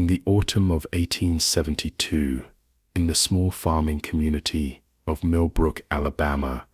the autumn of 1872, in the small farming community of Millbrook, Alabama,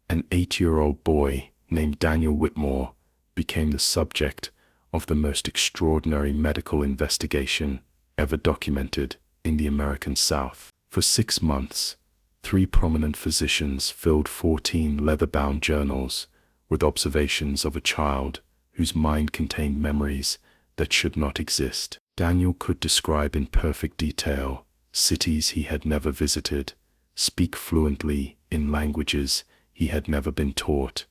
an 8-year-old boy named Daniel Whitmore became the subject of the most extraordinary medical investigation ever documented in the American South. For 6 months, 3 prominent physicians filled 14 leather-bound journals with observations of a child whose mind contained memories that should not exist. Daniel could describe in perfect detail cities he had never visited, speak fluently in languages he had never been taught,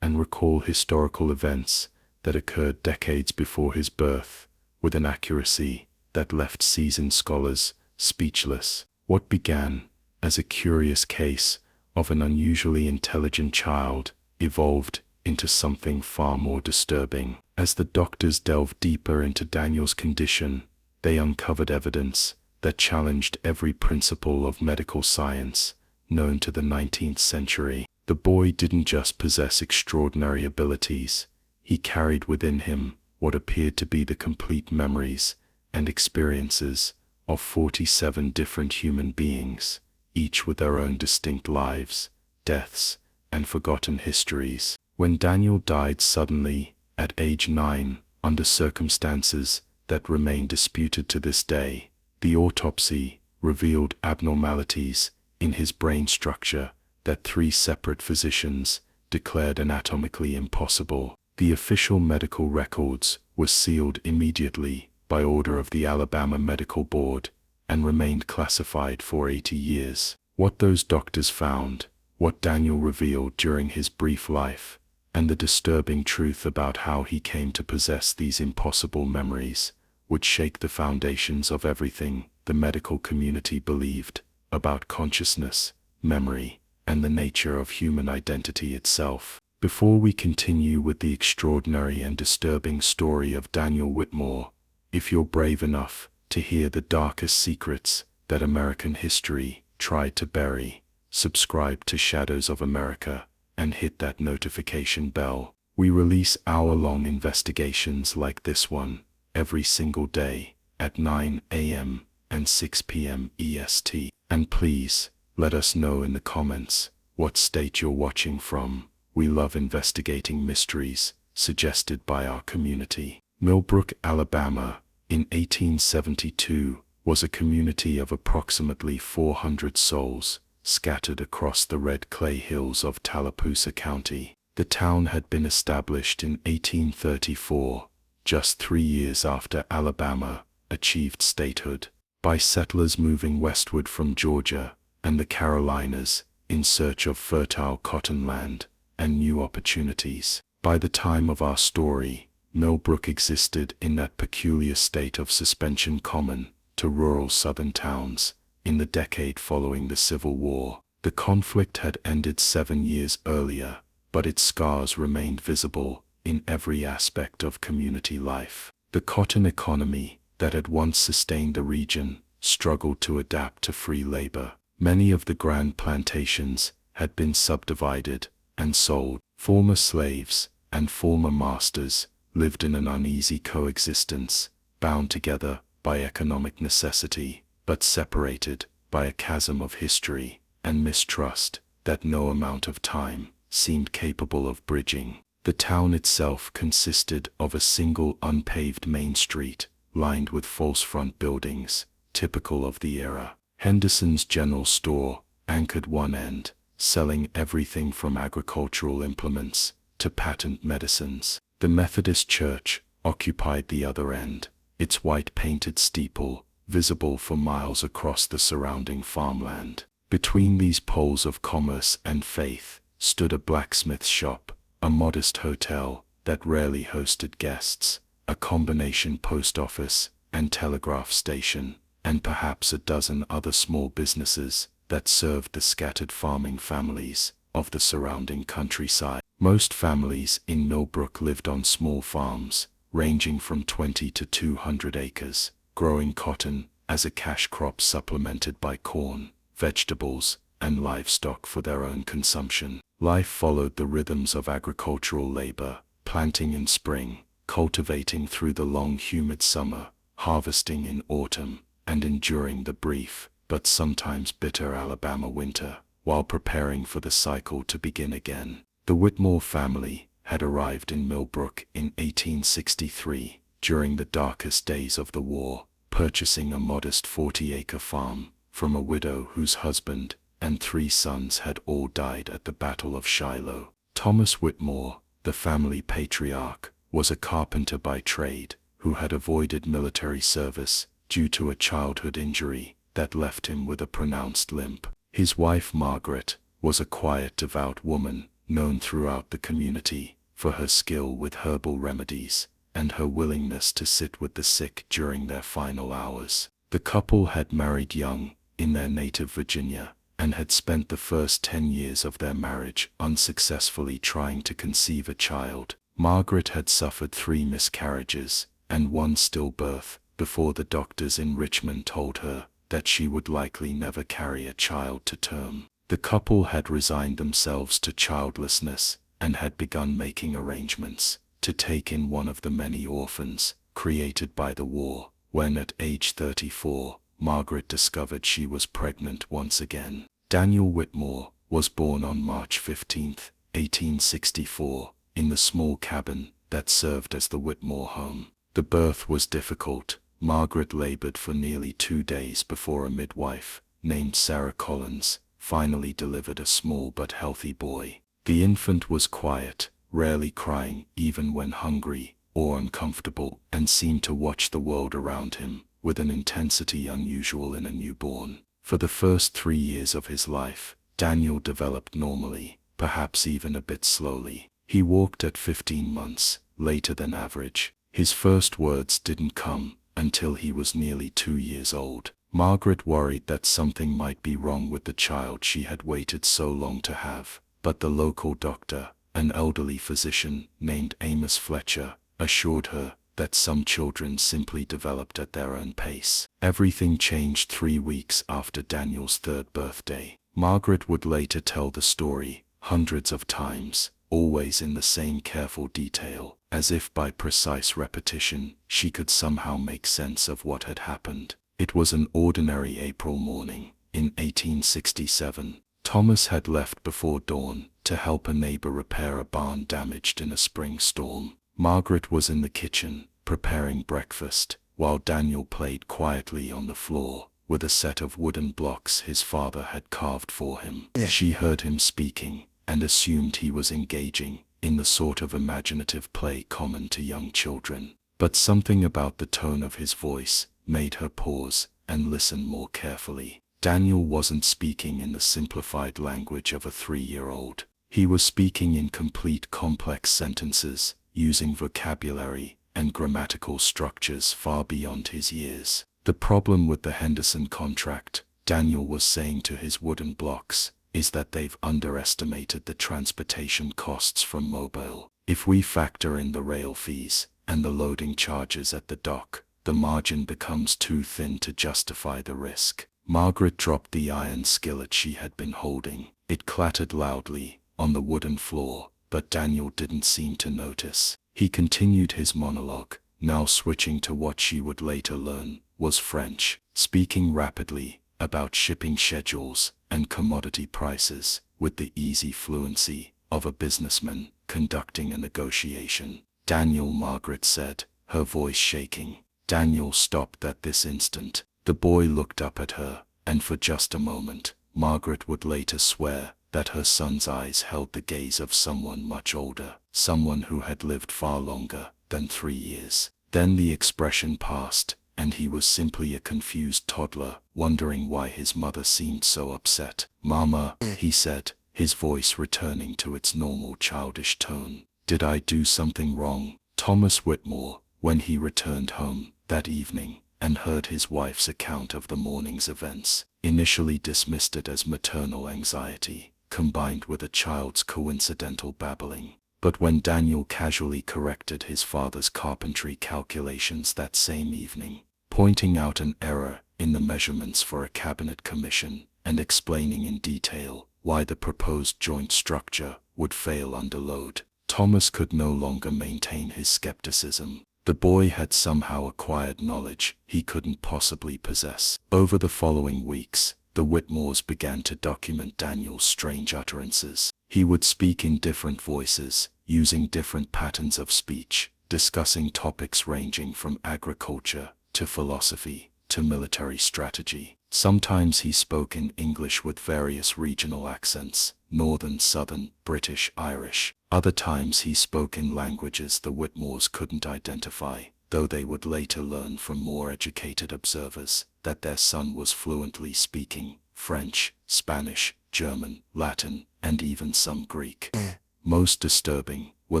and recall historical events that occurred decades before his birth with an accuracy that left seasoned scholars speechless. What began as a curious case of an unusually intelligent child evolved into something far more disturbing. As the doctors delved deeper into Daniel's condition, they uncovered evidence that challenged every principle of medical science known to the 19th century. The boy didn't just possess extraordinary abilities, he carried within him what appeared to be the complete memories and experiences of 47 different human beings, each with their own distinct lives, deaths, and forgotten histories. When Daniel died suddenly, at age 9, under circumstances that remain disputed to this day, the autopsy revealed abnormalities in his brain structure that 3 separate physicians declared anatomically impossible. The official medical records were sealed immediately by order of the Alabama Medical Board and remained classified for 80 years. What those doctors found, what Daniel revealed during his brief life, and the disturbing truth about how he came to possess these impossible memories would shake the foundations of everything the medical community believed about consciousness, memory, and the nature of human identity itself. Before we continue with the extraordinary and disturbing story of Daniel Whitmore, if you're brave enough to hear the darkest secrets that American history tried to bury, subscribe to Shadows of America and hit that notification bell. We release hour-long investigations like this one every single day at 9 a.m. and 6 p.m. EST. And please, let us know in the comments what state you're watching from. We love investigating mysteries suggested by our community. Millbrook, Alabama, in 1872, was a community of approximately 400 souls, scattered across the red clay hills of Tallapoosa County. The town had been established in 1834, just 3 years after Alabama achieved statehood, by settlers moving westward from Georgia and the Carolinas in search of fertile cotton land and new opportunities. By the time of our story, Millbrook existed in that peculiar state of suspension common to rural southern towns in the decade following the Civil War. The conflict had ended 7 years earlier, but its scars remained visible in every aspect of community life. The cotton economy that had once sustained the region struggled to adapt to free labor. Many of the grand plantations had been subdivided and sold. Former slaves and former masters lived in an uneasy coexistence, bound together by economic necessity, but separated by a chasm of history and mistrust that no amount of time seemed capable of bridging. The town itself consisted of a single unpaved main street, lined with false front buildings, typical of the era. Henderson's General Store anchored one end, selling everything from agricultural implements to patent medicines. The Methodist Church occupied the other end, its white-painted steeple visible for miles across the surrounding farmland. Between these poles of commerce and faith stood a blacksmith's shop, a modest hotel that rarely hosted guests, a combination post office and telegraph station, and perhaps a dozen other small businesses that served the scattered farming families of the surrounding countryside. Most families in Millbrook lived on small farms, ranging from 20 to 200 acres, growing cotton as a cash crop supplemented by corn, vegetables, and livestock for their own consumption. Life followed the rhythms of agricultural labor, planting in spring, cultivating through the long humid summer, harvesting in autumn, and enduring the brief, but sometimes bitter Alabama winter, while preparing for the cycle to begin again. The Whitmore family had arrived in Millbrook in 1863, during the darkest days of the war, purchasing a modest 40-acre farm from a widow whose husband and 3 sons had all died at the Battle of Shiloh. Thomas Whitmore, the family patriarch, was a carpenter by trade who had avoided military service due to a childhood injury that left him with a pronounced limp. His wife Margaret was a quiet, devout woman known throughout the community for her skill with herbal remedies and her willingness to sit with the sick during their final hours. The couple had married young in their native Virginia and had spent the first 10 years of their marriage unsuccessfully trying to conceive a child. Margaret had suffered 3 miscarriages and 1 stillbirth before the doctors in Richmond told her that she would likely never carry a child to term. The couple had resigned themselves to childlessness and had begun making arrangements to take in one of the many orphans created by the war, when at age 34, Margaret discovered she was pregnant once again. Daniel Whitmore was born on March 15, 1864, in the small cabin that served as the Whitmore home. The birth was difficult. Margaret labored for nearly 2 days before a midwife, named Sarah Collins, finally delivered a small but healthy boy. The infant was quiet, rarely crying even when hungry or uncomfortable, and seemed to watch the world around him with an intensity unusual in a newborn. For the first 3 years of his life, Daniel developed normally, perhaps even a bit slowly. He walked at 15 months, later than average. His first words didn't come until he was nearly 2 years old. Margaret worried that something might be wrong with the child she had waited so long to have, but the local doctor, an elderly physician named Amos Fletcher, assured her that some children simply developed at their own pace. Everything changed 3 weeks after Daniel's 3rd birthday. Margaret would later tell the story hundreds of times, always in the same careful detail, as if by precise repetition she could somehow make sense of what had happened. It was an ordinary April morning in 1867. Thomas had left before dawn to help a neighbor repair a barn damaged in a spring storm. Margaret was in the kitchen, preparing breakfast, while Daniel played quietly on the floor with a set of wooden blocks his father had carved for him. She heard him speaking and assumed he was engaging in the sort of imaginative play common to young children. But something about the tone of his voice made her pause and listen more carefully. Daniel wasn't speaking in the simplified language of a 3-year-old. He was speaking in complete complex sentences, using vocabulary and grammatical structures far beyond his years. The problem with the Henderson contract, Daniel was saying to his wooden blocks, is that they've underestimated the transportation costs from Mobile. If we factor in the rail fees and the loading charges at the dock, the margin becomes too thin to justify the risk. Margaret dropped the iron skillet she had been holding. It clattered loudly on the wooden floor, but Daniel didn't seem to notice. He continued his monologue, now switching to what she would later learn was French, speaking rapidly about shipping schedules and commodity prices with the easy fluency of a businessman conducting a negotiation. Daniel, Margaret said, her voice shaking. Daniel stopped at this instant. The boy looked up at her, and for just a moment, Margaret would later swear that her son's eyes held the gaze of someone much older, someone who had lived far longer than 3 years. Then the expression passed, and he was simply a confused toddler, wondering why his mother seemed so upset. "Mama," he said, his voice returning to its normal childish tone. "Did I do something wrong?" Thomas Whitmore, when he returned home that evening and heard his wife's account of the morning's events, initially dismissed it as maternal anxiety, combined with a child's coincidental babbling. But when Daniel casually corrected his father's carpentry calculations that same evening, pointing out an error in the measurements for a cabinet commission and explaining in detail why the proposed joint structure would fail under load, Thomas could no longer maintain his skepticism. The boy had somehow acquired knowledge he couldn't possibly possess. Over the following weeks, the Whitmores began to document Daniel's strange utterances. He would speak in different voices, using different patterns of speech, discussing topics ranging from agriculture to philosophy to military strategy. Sometimes he spoke in English with various regional accents, Northern, Southern, British, Irish. Other times he spoke in languages the Whitmores couldn't identify, though they would later learn from more educated observers that their son was fluently speaking French, Spanish, German, Latin, and even some Greek. Most disturbing were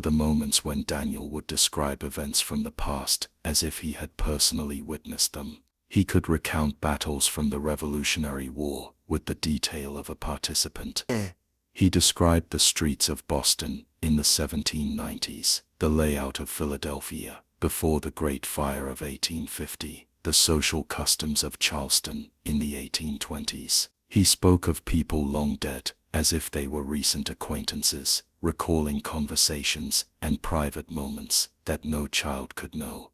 the moments when Daniel would describe events from the past as if he had personally witnessed them. He could recount battles from the Revolutionary War with the detail of a participant. He described the streets of Boston in the 1790s, the layout of Philadelphia before the Great Fire of 1850, the social customs of Charleston in the 1820s. He spoke of people long dead as if they were recent acquaintances, recalling conversations and private moments that no child could know.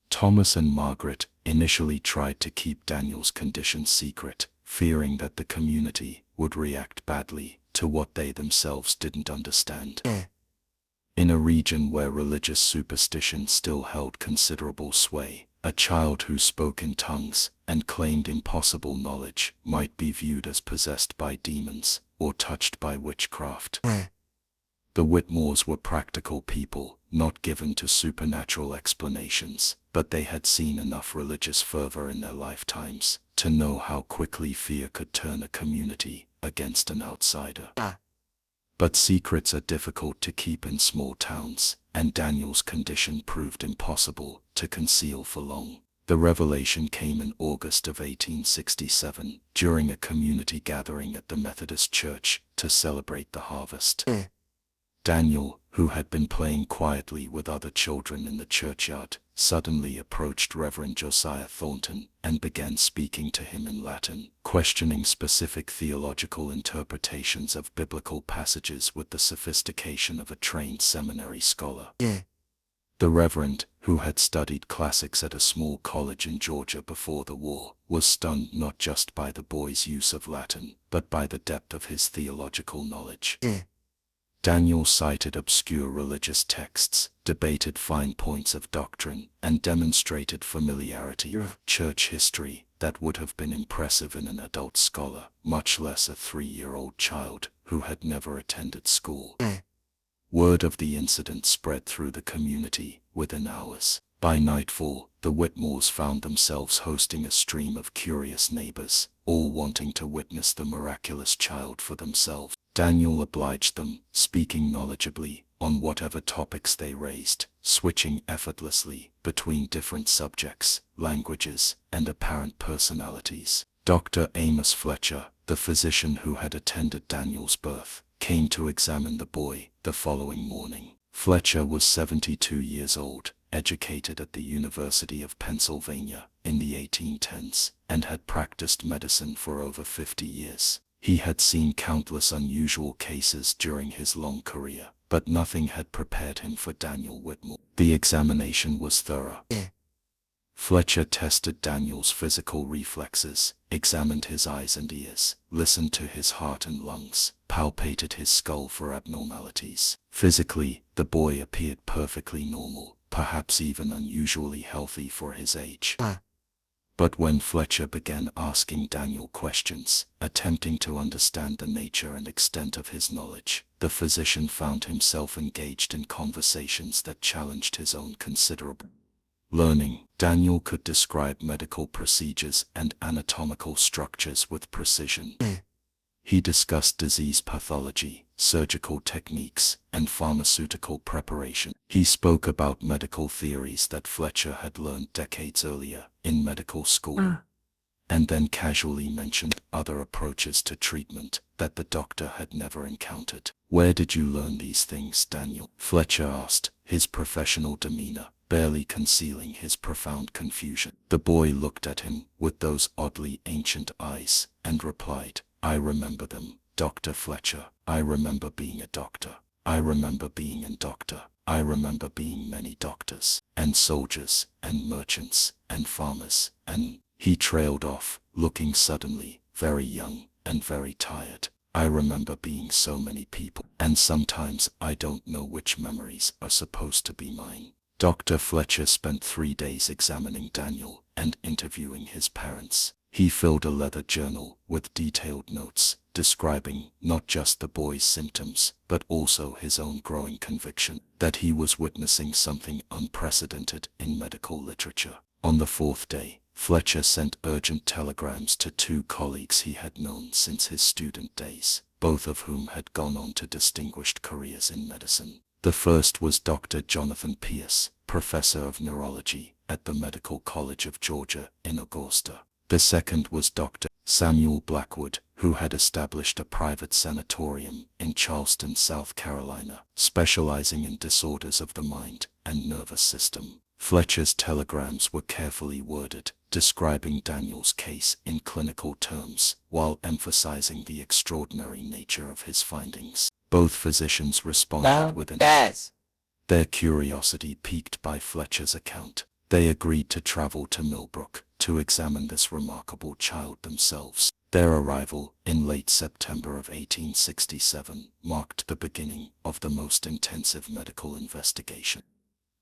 Thomas and Margaret initially tried to keep Daniel's condition secret, fearing that the community would react badly to what they themselves didn't understand. In a region where religious superstition still held considerable sway, a child who spoke in tongues and claimed impossible knowledge might be viewed as possessed by demons or touched by witchcraft. The Whitmores were practical people, not given to supernatural explanations, but they had seen enough religious fervor in their lifetimes to know how quickly fear could turn a community against an outsider. But secrets are difficult to keep in small towns, and Daniel's condition proved impossible to conceal for long. The revelation came in August of 1867 during a community gathering at the Methodist Church to celebrate the harvest. Daniel, who had been playing quietly with other children in the churchyard, suddenly approached Reverend Josiah Thornton and began speaking to him in Latin, questioning specific theological interpretations of biblical passages with the sophistication of a trained seminary scholar. The Reverend, who had studied classics at a small college in Georgia before the war, was stunned not just by the boy's use of Latin, but by the depth of his theological knowledge. Daniel cited obscure religious texts, debated fine points of doctrine, and demonstrated familiarity with church history that would have been impressive in an adult scholar, much less a 3-year-old child who had never attended school. Word of the incident spread through the community within hours. By nightfall, the Whitmores found themselves hosting a stream of curious neighbors, all wanting to witness the miraculous child for themselves. Daniel obliged them, speaking knowledgeably on whatever topics they raised, switching effortlessly between different subjects, languages, and apparent personalities. Dr. Amos Fletcher, the physician who had attended Daniel's birth, came to examine the boy the following morning. Fletcher was 72 years old, educated at the University of Pennsylvania in the 1810s, and had practiced medicine for over 50 years. He had seen countless unusual cases during his long career, but nothing had prepared him for Daniel Whitmore. The examination was thorough. Fletcher tested Daniel's physical reflexes, examined his eyes and ears, listened to his heart and lungs, palpated his skull for abnormalities. Physically, the boy appeared perfectly normal, perhaps even unusually healthy for his age. But when Fletcher began asking Daniel questions, attempting to understand the nature and extent of his knowledge, the physician found himself engaged in conversations that challenged his own considerable learning. Daniel could describe medical procedures and anatomical structures with precision. He discussed disease pathology, surgical techniques, and pharmaceutical preparation. He spoke about medical theories that Fletcher had learned decades earlier in medical school, and then casually mentioned other approaches to treatment that the doctor had never encountered. "Where did you learn these things, Daniel?" Fletcher asked, his professional demeanor barely concealing his profound confusion. The boy looked at him with those oddly ancient eyes and replied, "I remember them, Dr. Fletcher. I remember being a doctor. I remember being a doctor." I remember being many doctors, and soldiers, and merchants, and farmers, and he trailed off, looking suddenly very young and very tired. I remember being so many people, and sometimes I don't know which memories are supposed to be mine. Dr. Fletcher spent 3 days examining Daniel and interviewing his parents. He filled a leather journal with detailed notes, describing not just the boy's symptoms, but also his own growing conviction that he was witnessing something unprecedented in medical literature. On the 4th day, Fletcher sent urgent telegrams to 2 colleagues he had known since his student days, both of whom had gone on to distinguished careers in medicine. The first was Dr. Jonathan Pierce, professor of neurology at the Medical College of Georgia in Augusta. The second was Dr. Samuel Blackwood, who had established a private sanatorium in Charleston, South Carolina, specializing in disorders of the mind and nervous system. Fletcher's telegrams were carefully worded, describing Daniel's case in clinical terms, while emphasizing the extraordinary nature of his findings. Both physicians responded with their curiosity piqued by Fletcher's account. They agreed to travel to Millbrook to examine this remarkable child themselves. Their arrival in late September of 1867 marked the beginning of the most intensive medical investigation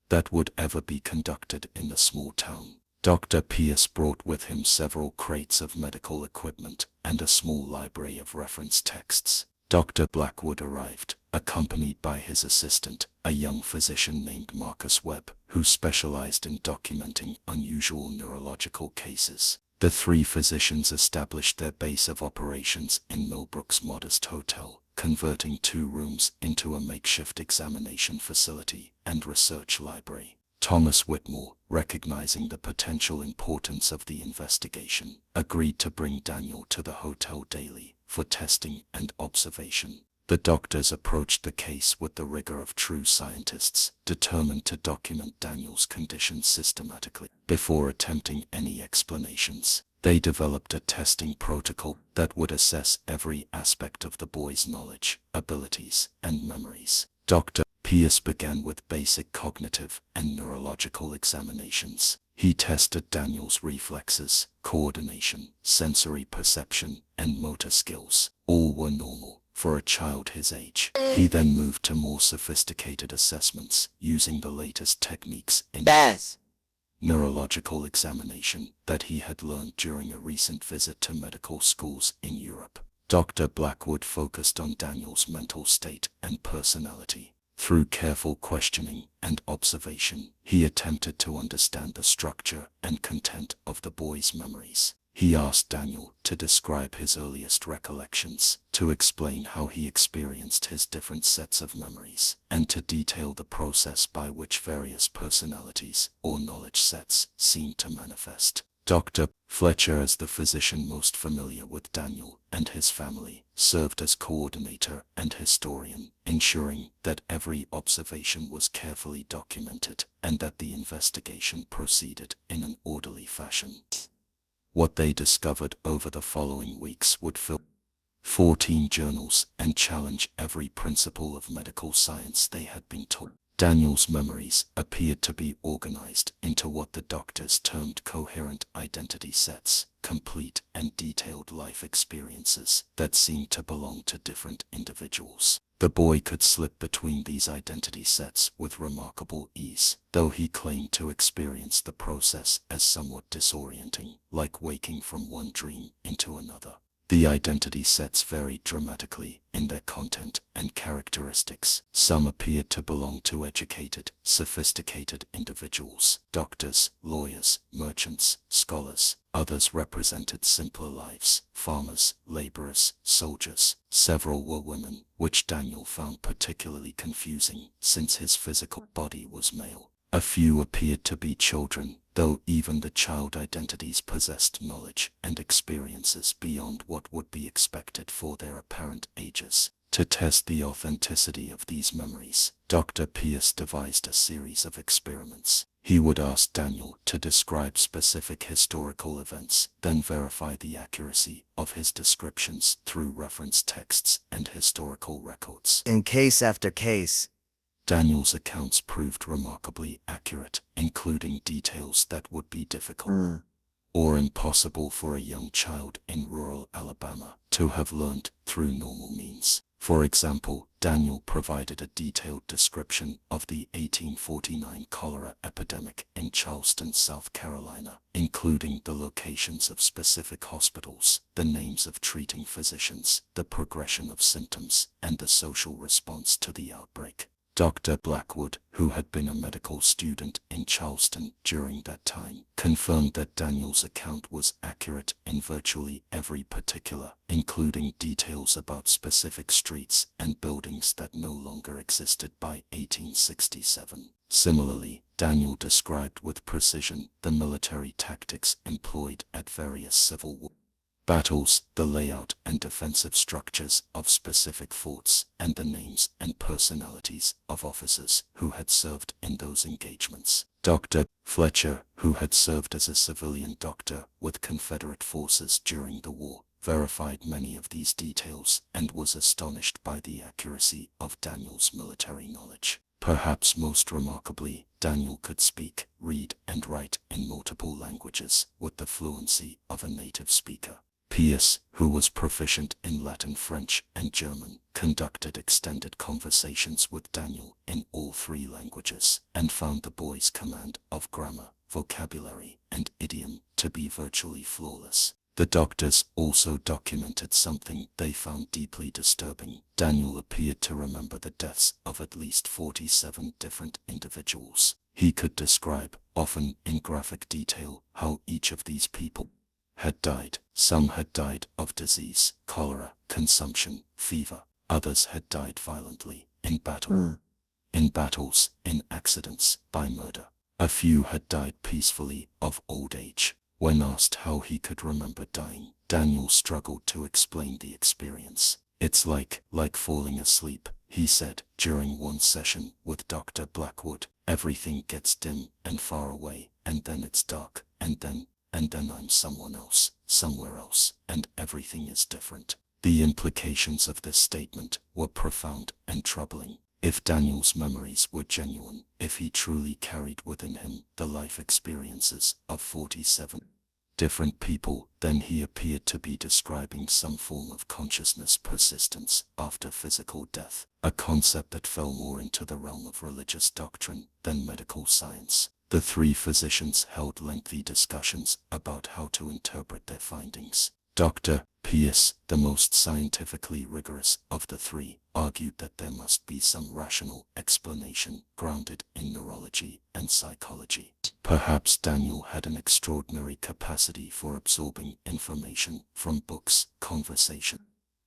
that would ever be conducted in the small town. Dr. Pierce brought with him several crates of medical equipment and a small library of reference texts. Dr. Blackwood arrived, accompanied by his assistant, a young physician named Marcus Webb, who specialized in documenting unusual neurological cases. The 3 physicians established their base of operations in Millbrook's modest hotel, converting 2 rooms into a makeshift examination facility and research library. Thomas Whitmore, recognizing the potential importance of the investigation, agreed to bring Daniel to the hotel daily for testing and observation. The doctors approached the case with the rigor of true scientists, determined to document Daniel's condition systematically. Before attempting any explanations, they developed a testing protocol that would assess every aspect of the boy's knowledge, abilities, and memories. Dr. Pierce began with basic cognitive and neurological examinations. He tested Daniel's reflexes, coordination, sensory perception, and motor skills. All were normal for a child his age. He then moved to more sophisticated assessments using the latest techniques in neurological examination that he had learned during a recent visit to medical schools in Europe. Dr. Blackwood focused on Daniel's mental state and personality. Through careful questioning and observation, he attempted to understand the structure and content of the boy's memories. He asked Daniel to describe his earliest recollections, to explain how he experienced his different sets of memories, and to detail the process by which various personalities or knowledge sets seemed to manifest. Dr. Fletcher, as the physician most familiar with Daniel and his family, served as coordinator and historian, ensuring that every observation was carefully documented and that the investigation proceeded in an orderly fashion. What they discovered over the following weeks would fill 14 journals and challenge every principle of medical science they had been taught. Daniel's memories appeared to be organized into what the doctors termed coherent identity sets, complete and detailed life experiences that seemed to belong to different individuals. The boy could slip between these identity sets with remarkable ease, though he claimed to experience the process as somewhat disorienting, like waking from one dream into another. The identity sets varied dramatically in their content and characteristics. Some appeared to belong to educated, sophisticated individuals, doctors, lawyers, merchants, scholars. Others represented simpler lives, farmers, laborers, soldiers. Several were women, which Daniel found particularly confusing since his physical body was male. A few appeared to be children, though even the child identities possessed knowledge and experiences beyond what would be expected for their apparent ages. To test the authenticity of these memories, Dr. Pierce devised a series of experiments. He would ask Daniel to describe specific historical events, then verify the accuracy of his descriptions through reference texts and historical records. In case after case, Daniel's accounts proved remarkably accurate, including details that would be difficult or impossible for a young child in rural Alabama to have learned through normal means. For example, Daniel provided a detailed description of the 1849 cholera epidemic in Charleston, South Carolina, including the locations of specific hospitals, the names of treating physicians, the progression of symptoms, and the social response to the outbreak. Dr. Blackwood, who had been a medical student in Charleston during that time, confirmed that Daniel's account was accurate in virtually every particular, including details about specific streets and buildings that no longer existed by 1867. Similarly, Daniel described with precision the military tactics employed at various Civil War battles, the layout and defensive structures of specific forts, and the names and personalities of officers who had served in those engagements. Dr. Fletcher, who had served as a civilian doctor with Confederate forces during the war, verified many of these details and was astonished by the accuracy of Daniel's military knowledge. Perhaps most remarkably, Daniel could speak, read, and write in multiple languages with the fluency of a native speaker. Pierce, who was proficient in Latin, French, and German, conducted extended conversations with Daniel in all three languages and found the boy's command of grammar, vocabulary, and idiom to be virtually flawless. The doctors also documented something they found deeply disturbing. Daniel appeared to remember the deaths of at least 47 different individuals. He could describe, often in graphic detail, how each of these people had died. Some had died of disease, cholera, consumption, fever. Others had died violently, in battle, in battles, in accidents, by murder. A few had died peacefully of old age. When asked how he could remember dying, Daniel struggled to explain the experience. It's like falling asleep, he said during one session with Dr. Blackwood. Everything gets dim and far away, and then it's dark, and then I'm someone else, somewhere else, and everything is different. The implications of this statement were profound and troubling. If Daniel's memories were genuine, if he truly carried within him the life experiences of 47 different people, then he appeared to be describing some form of consciousness persistence after physical death, a concept that fell more into the realm of religious doctrine than medical science. The three physicians held lengthy discussions about how to interpret their findings. Dr. Pierce, the most scientifically rigorous of the three, argued that there must be some rational explanation grounded in neurology and psychology. Perhaps Daniel had an extraordinary capacity for absorbing information from books, conversation,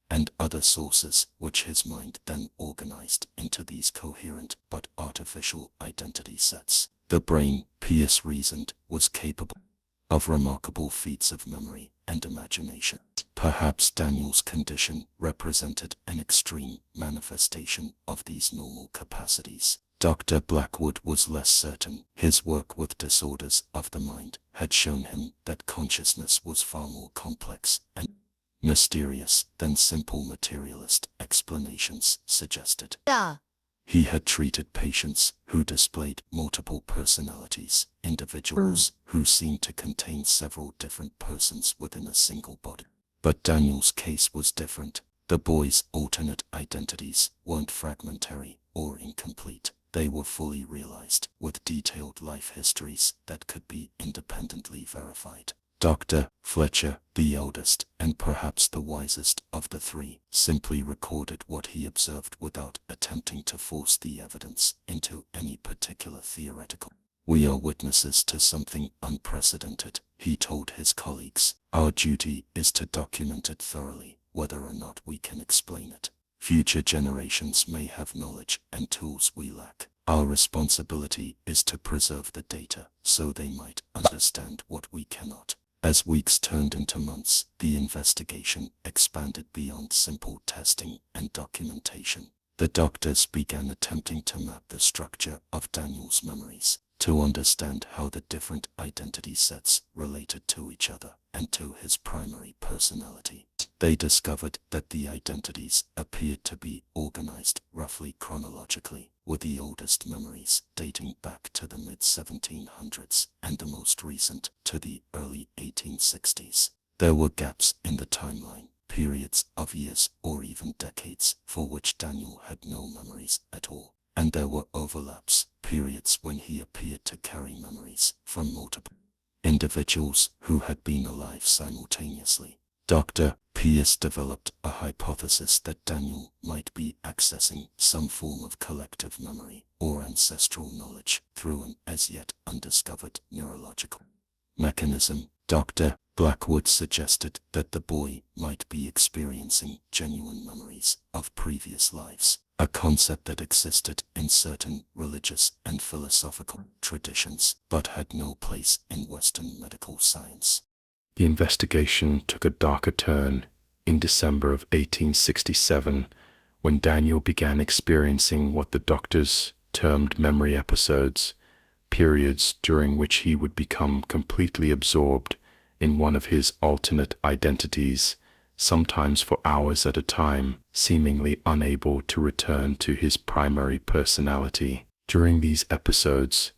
and other sources, which his mind then organized into these coherent but artificial identity sets. The brain, Pierce reasoned, was capable of remarkable feats of memory and imagination. Perhaps Daniel's condition represented an extreme manifestation of these normal capacities. Dr. Blackwood was less certain. His work with disorders of the mind had shown him that consciousness was far more complex and mysterious than simple materialist explanations suggested. He had treated patients who displayed multiple personalities, individuals who seemed to contain several different persons within a single body. But Daniel's case was different. The boy's alternate identities weren't fragmentary or incomplete. They were fully realized, with detailed life histories that could be independently verified. Dr. Fletcher, the eldest and perhaps the wisest of the three, simply recorded what he observed without attempting to force the evidence into any particular theoretical. "We are witnesses to something unprecedented," he told his colleagues. "Our duty is to document it thoroughly, whether or not we can explain it. Future generations may have knowledge and tools we lack. Our responsibility is to preserve the data so they might understand what we cannot." As weeks turned into months, the investigation expanded beyond simple testing and documentation. The doctors began attempting to map the structure of Daniel's memories, to understand how the different identity sets related to each other and to his primary personality. They discovered that the identities appeared to be organized roughly chronologically, with the oldest memories dating back to the mid-1700s and the most recent to the early 1860s. There were gaps in the timeline, periods of years or even decades for which Daniel had no memories at all. And there were overlaps, periods when he appeared to carry memories from multiple individuals who had been alive simultaneously. Dr. Pierce developed a hypothesis that Daniel might be accessing some form of collective memory or ancestral knowledge through an as yet undiscovered neurological mechanism. Dr. Blackwood suggested that the boy might be experiencing genuine memories of previous lives, a concept that existed in certain religious and philosophical traditions, but had no place in Western medical science. The investigation took a darker turn in December of 1867, when Daniel began experiencing what the doctors termed memory episodes, periods during which he would become completely absorbed in one of his alternate identities, sometimes for hours at a time, seemingly unable to return to his primary personality. During these episodes,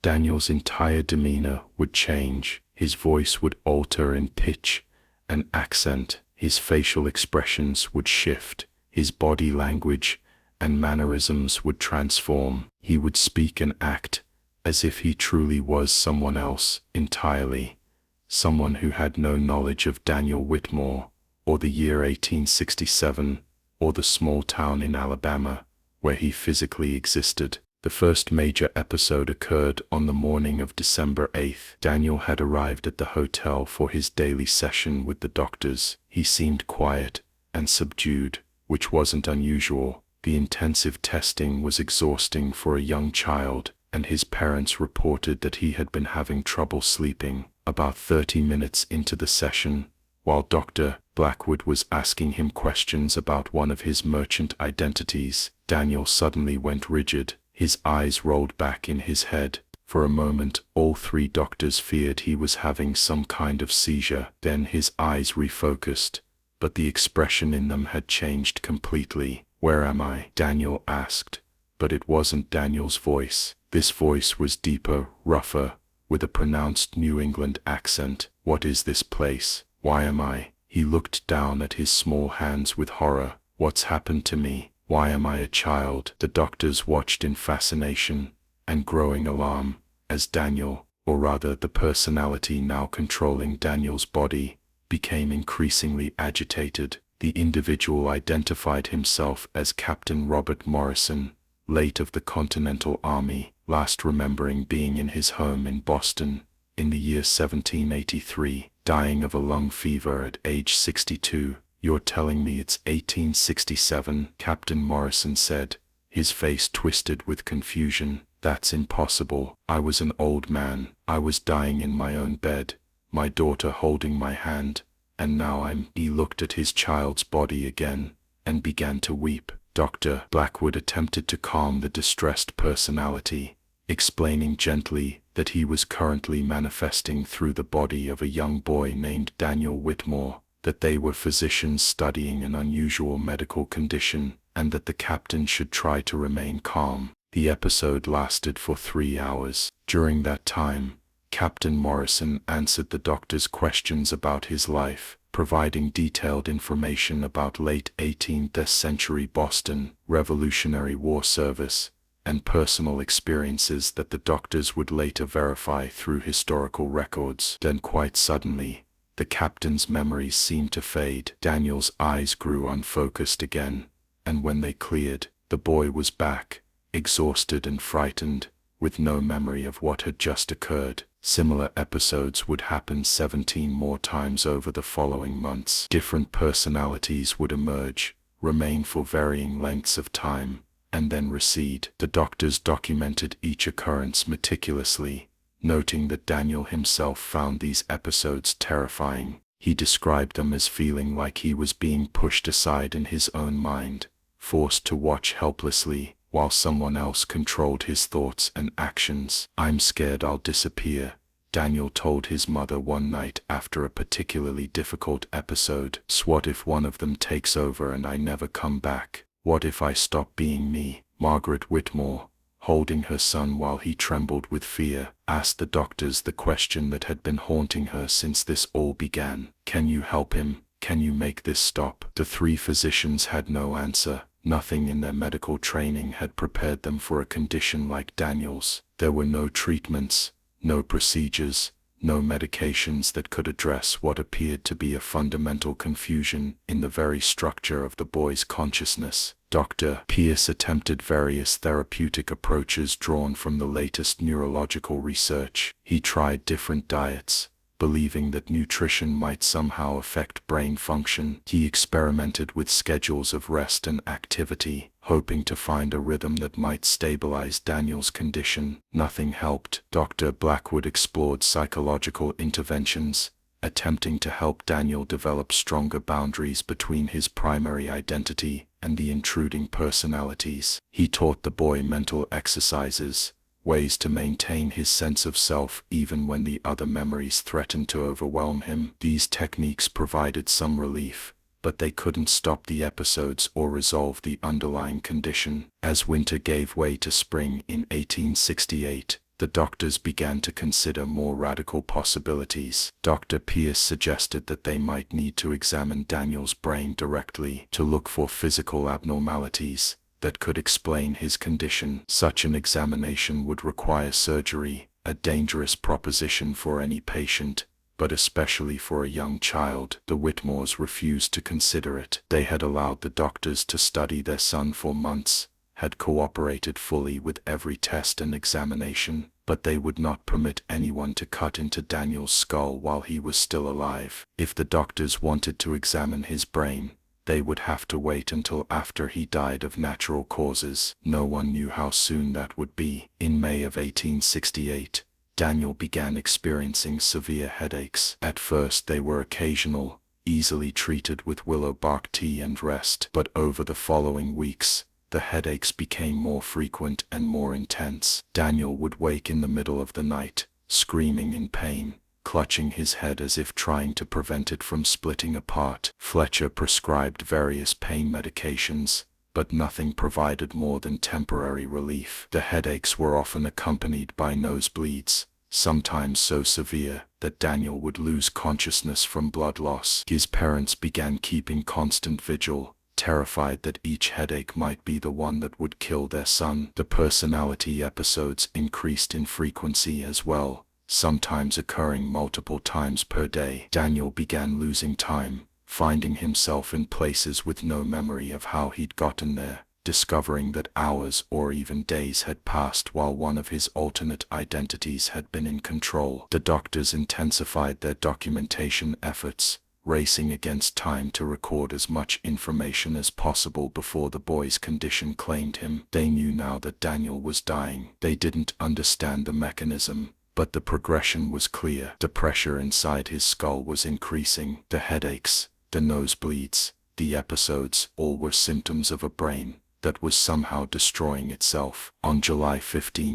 Daniel's entire demeanor would change. His voice would alter in pitch and accent, his facial expressions would shift, his body language and mannerisms would transform. He would speak and act as if he truly was someone else entirely, someone who had no knowledge of Daniel Whitmore, or the year 1867, or the small town in Alabama where he physically existed. The first major episode occurred on the morning of December 8th. Daniel had arrived at the hotel for his daily session with the doctors. He seemed quiet and subdued, which wasn't unusual. The intensive testing was exhausting for a young child, and his parents reported that he had been having trouble sleeping. About 30 minutes into the session, while Dr. Blackwood was asking him questions about one of his merchant identities, Daniel suddenly went rigid. His eyes rolled back in his head. For a moment, all three doctors feared he was having some kind of seizure. Then his eyes refocused, but the expression in them had changed completely. "Where am I?" Daniel asked, but it wasn't Daniel's voice. This voice was deeper, rougher, with a pronounced New England accent. "What is this place? Why am I?" He looked down at his small hands with horror. "What's happened to me? Why am I a child?" The doctors watched in fascination and growing alarm as Daniel, or rather the personality now controlling Daniel's body, became increasingly agitated. The individual identified himself as Captain Robert Morrison, late of the Continental Army, last remembering being in his home in Boston in the year 1783, dying of a lung fever at age 62. "You're telling me it's 1867, Captain Morrison said, his face twisted with confusion. "That's impossible. I was an old man. I was dying in my own bed, my daughter holding my hand, and now I'm—" He looked at his child's body again and began to weep. Dr. Blackwood attempted to calm the distressed personality, explaining gently that he was currently manifesting through the body of a young boy named Daniel Whitmore, that they were physicians studying an unusual medical condition, and that the captain should try to remain calm. The episode lasted for 3 hours. During that time, Captain Morrison answered the doctor's questions about his life, providing detailed information about late 18th century Boston, Revolutionary War service, and personal experiences that the doctors would later verify through historical records. Then quite suddenly, the captain's memories seemed to fade. Daniel's eyes grew unfocused again, and when they cleared, the boy was back, exhausted and frightened, with no memory of what had just occurred. Similar episodes would happen 17 more times over the following months. Different personalities would emerge, remain for varying lengths of time, and then recede. The doctors documented each occurrence meticulously, noting that Daniel himself found these episodes terrifying. He described them as feeling like he was being pushed aside in his own mind, forced to watch helplessly while someone else controlled his thoughts and actions. "I'm scared I'll disappear," Daniel told his mother one night after a particularly difficult episode. "What if one of them takes over and I never come back? What if I stop being me?" Margaret Whitmore, holding her son while he trembled with fear, asked the doctors the question that had been haunting her since this all began. "Can you help him? Can you make this stop?" The three physicians had no answer. Nothing in their medical training had prepared them for a condition like Daniel's. There were no treatments, no procedures, no medications that could address what appeared to be a fundamental confusion in the very structure of the boy's consciousness. Dr. Pierce attempted various therapeutic approaches drawn from the latest neurological research. He tried different diets, believing that nutrition might somehow affect brain function. He experimented with schedules of rest and activity, hoping to find a rhythm that might stabilize Daniel's condition. Nothing helped. Dr. Blackwood explored psychological interventions, attempting to help Daniel develop stronger boundaries between his primary identity and the intruding personalities. He taught the boy mental exercises, ways to maintain his sense of self even when the other memories threatened to overwhelm him. These techniques provided some relief, but they couldn't stop the episodes or resolve the underlying condition. As winter gave way to spring in 1868, the doctors began to consider more radical possibilities. Dr. Pierce suggested that they might need to examine Daniel's brain directly to look for physical abnormalities that could explain his condition. Such an examination would require surgery, a dangerous proposition for any patient, but especially for a young child. The Whitmores refused to consider it. They had allowed the doctors to study their son for months, had cooperated fully with every test and examination, but they would not permit anyone to cut into Daniel's skull while he was still alive. If the doctors wanted to examine his brain, they would have to wait until after he died of natural causes. No one knew how soon that would be. In May of 1868, Daniel began experiencing severe headaches. At first they were occasional, easily treated with willow bark tea and rest, but over the following weeks, the headaches became more frequent and more intense. Daniel would wake in the middle of the night, screaming in pain, clutching his head as if trying to prevent it from splitting apart. Fletcher prescribed various pain medications, but nothing provided more than temporary relief. The headaches were often accompanied by nosebleeds, sometimes so severe that Daniel would lose consciousness from blood loss. His parents began keeping constant vigil, terrified that each headache might be the one that would kill their son. The personality episodes increased in frequency as well, sometimes occurring multiple times per day. Daniel began losing time, finding himself in places with no memory of how he'd gotten there, discovering that hours or even days had passed while one of his alternate identities had been in control. The doctors intensified their documentation efforts, racing against time to record as much information as possible before the boy's condition claimed him. They knew now that Daniel was dying. They didn't understand the mechanism, but the progression was clear. The pressure inside his skull was increasing. The headaches, the nosebleeds, the episodes, all were symptoms of a brain that was somehow destroying itself. On July 15,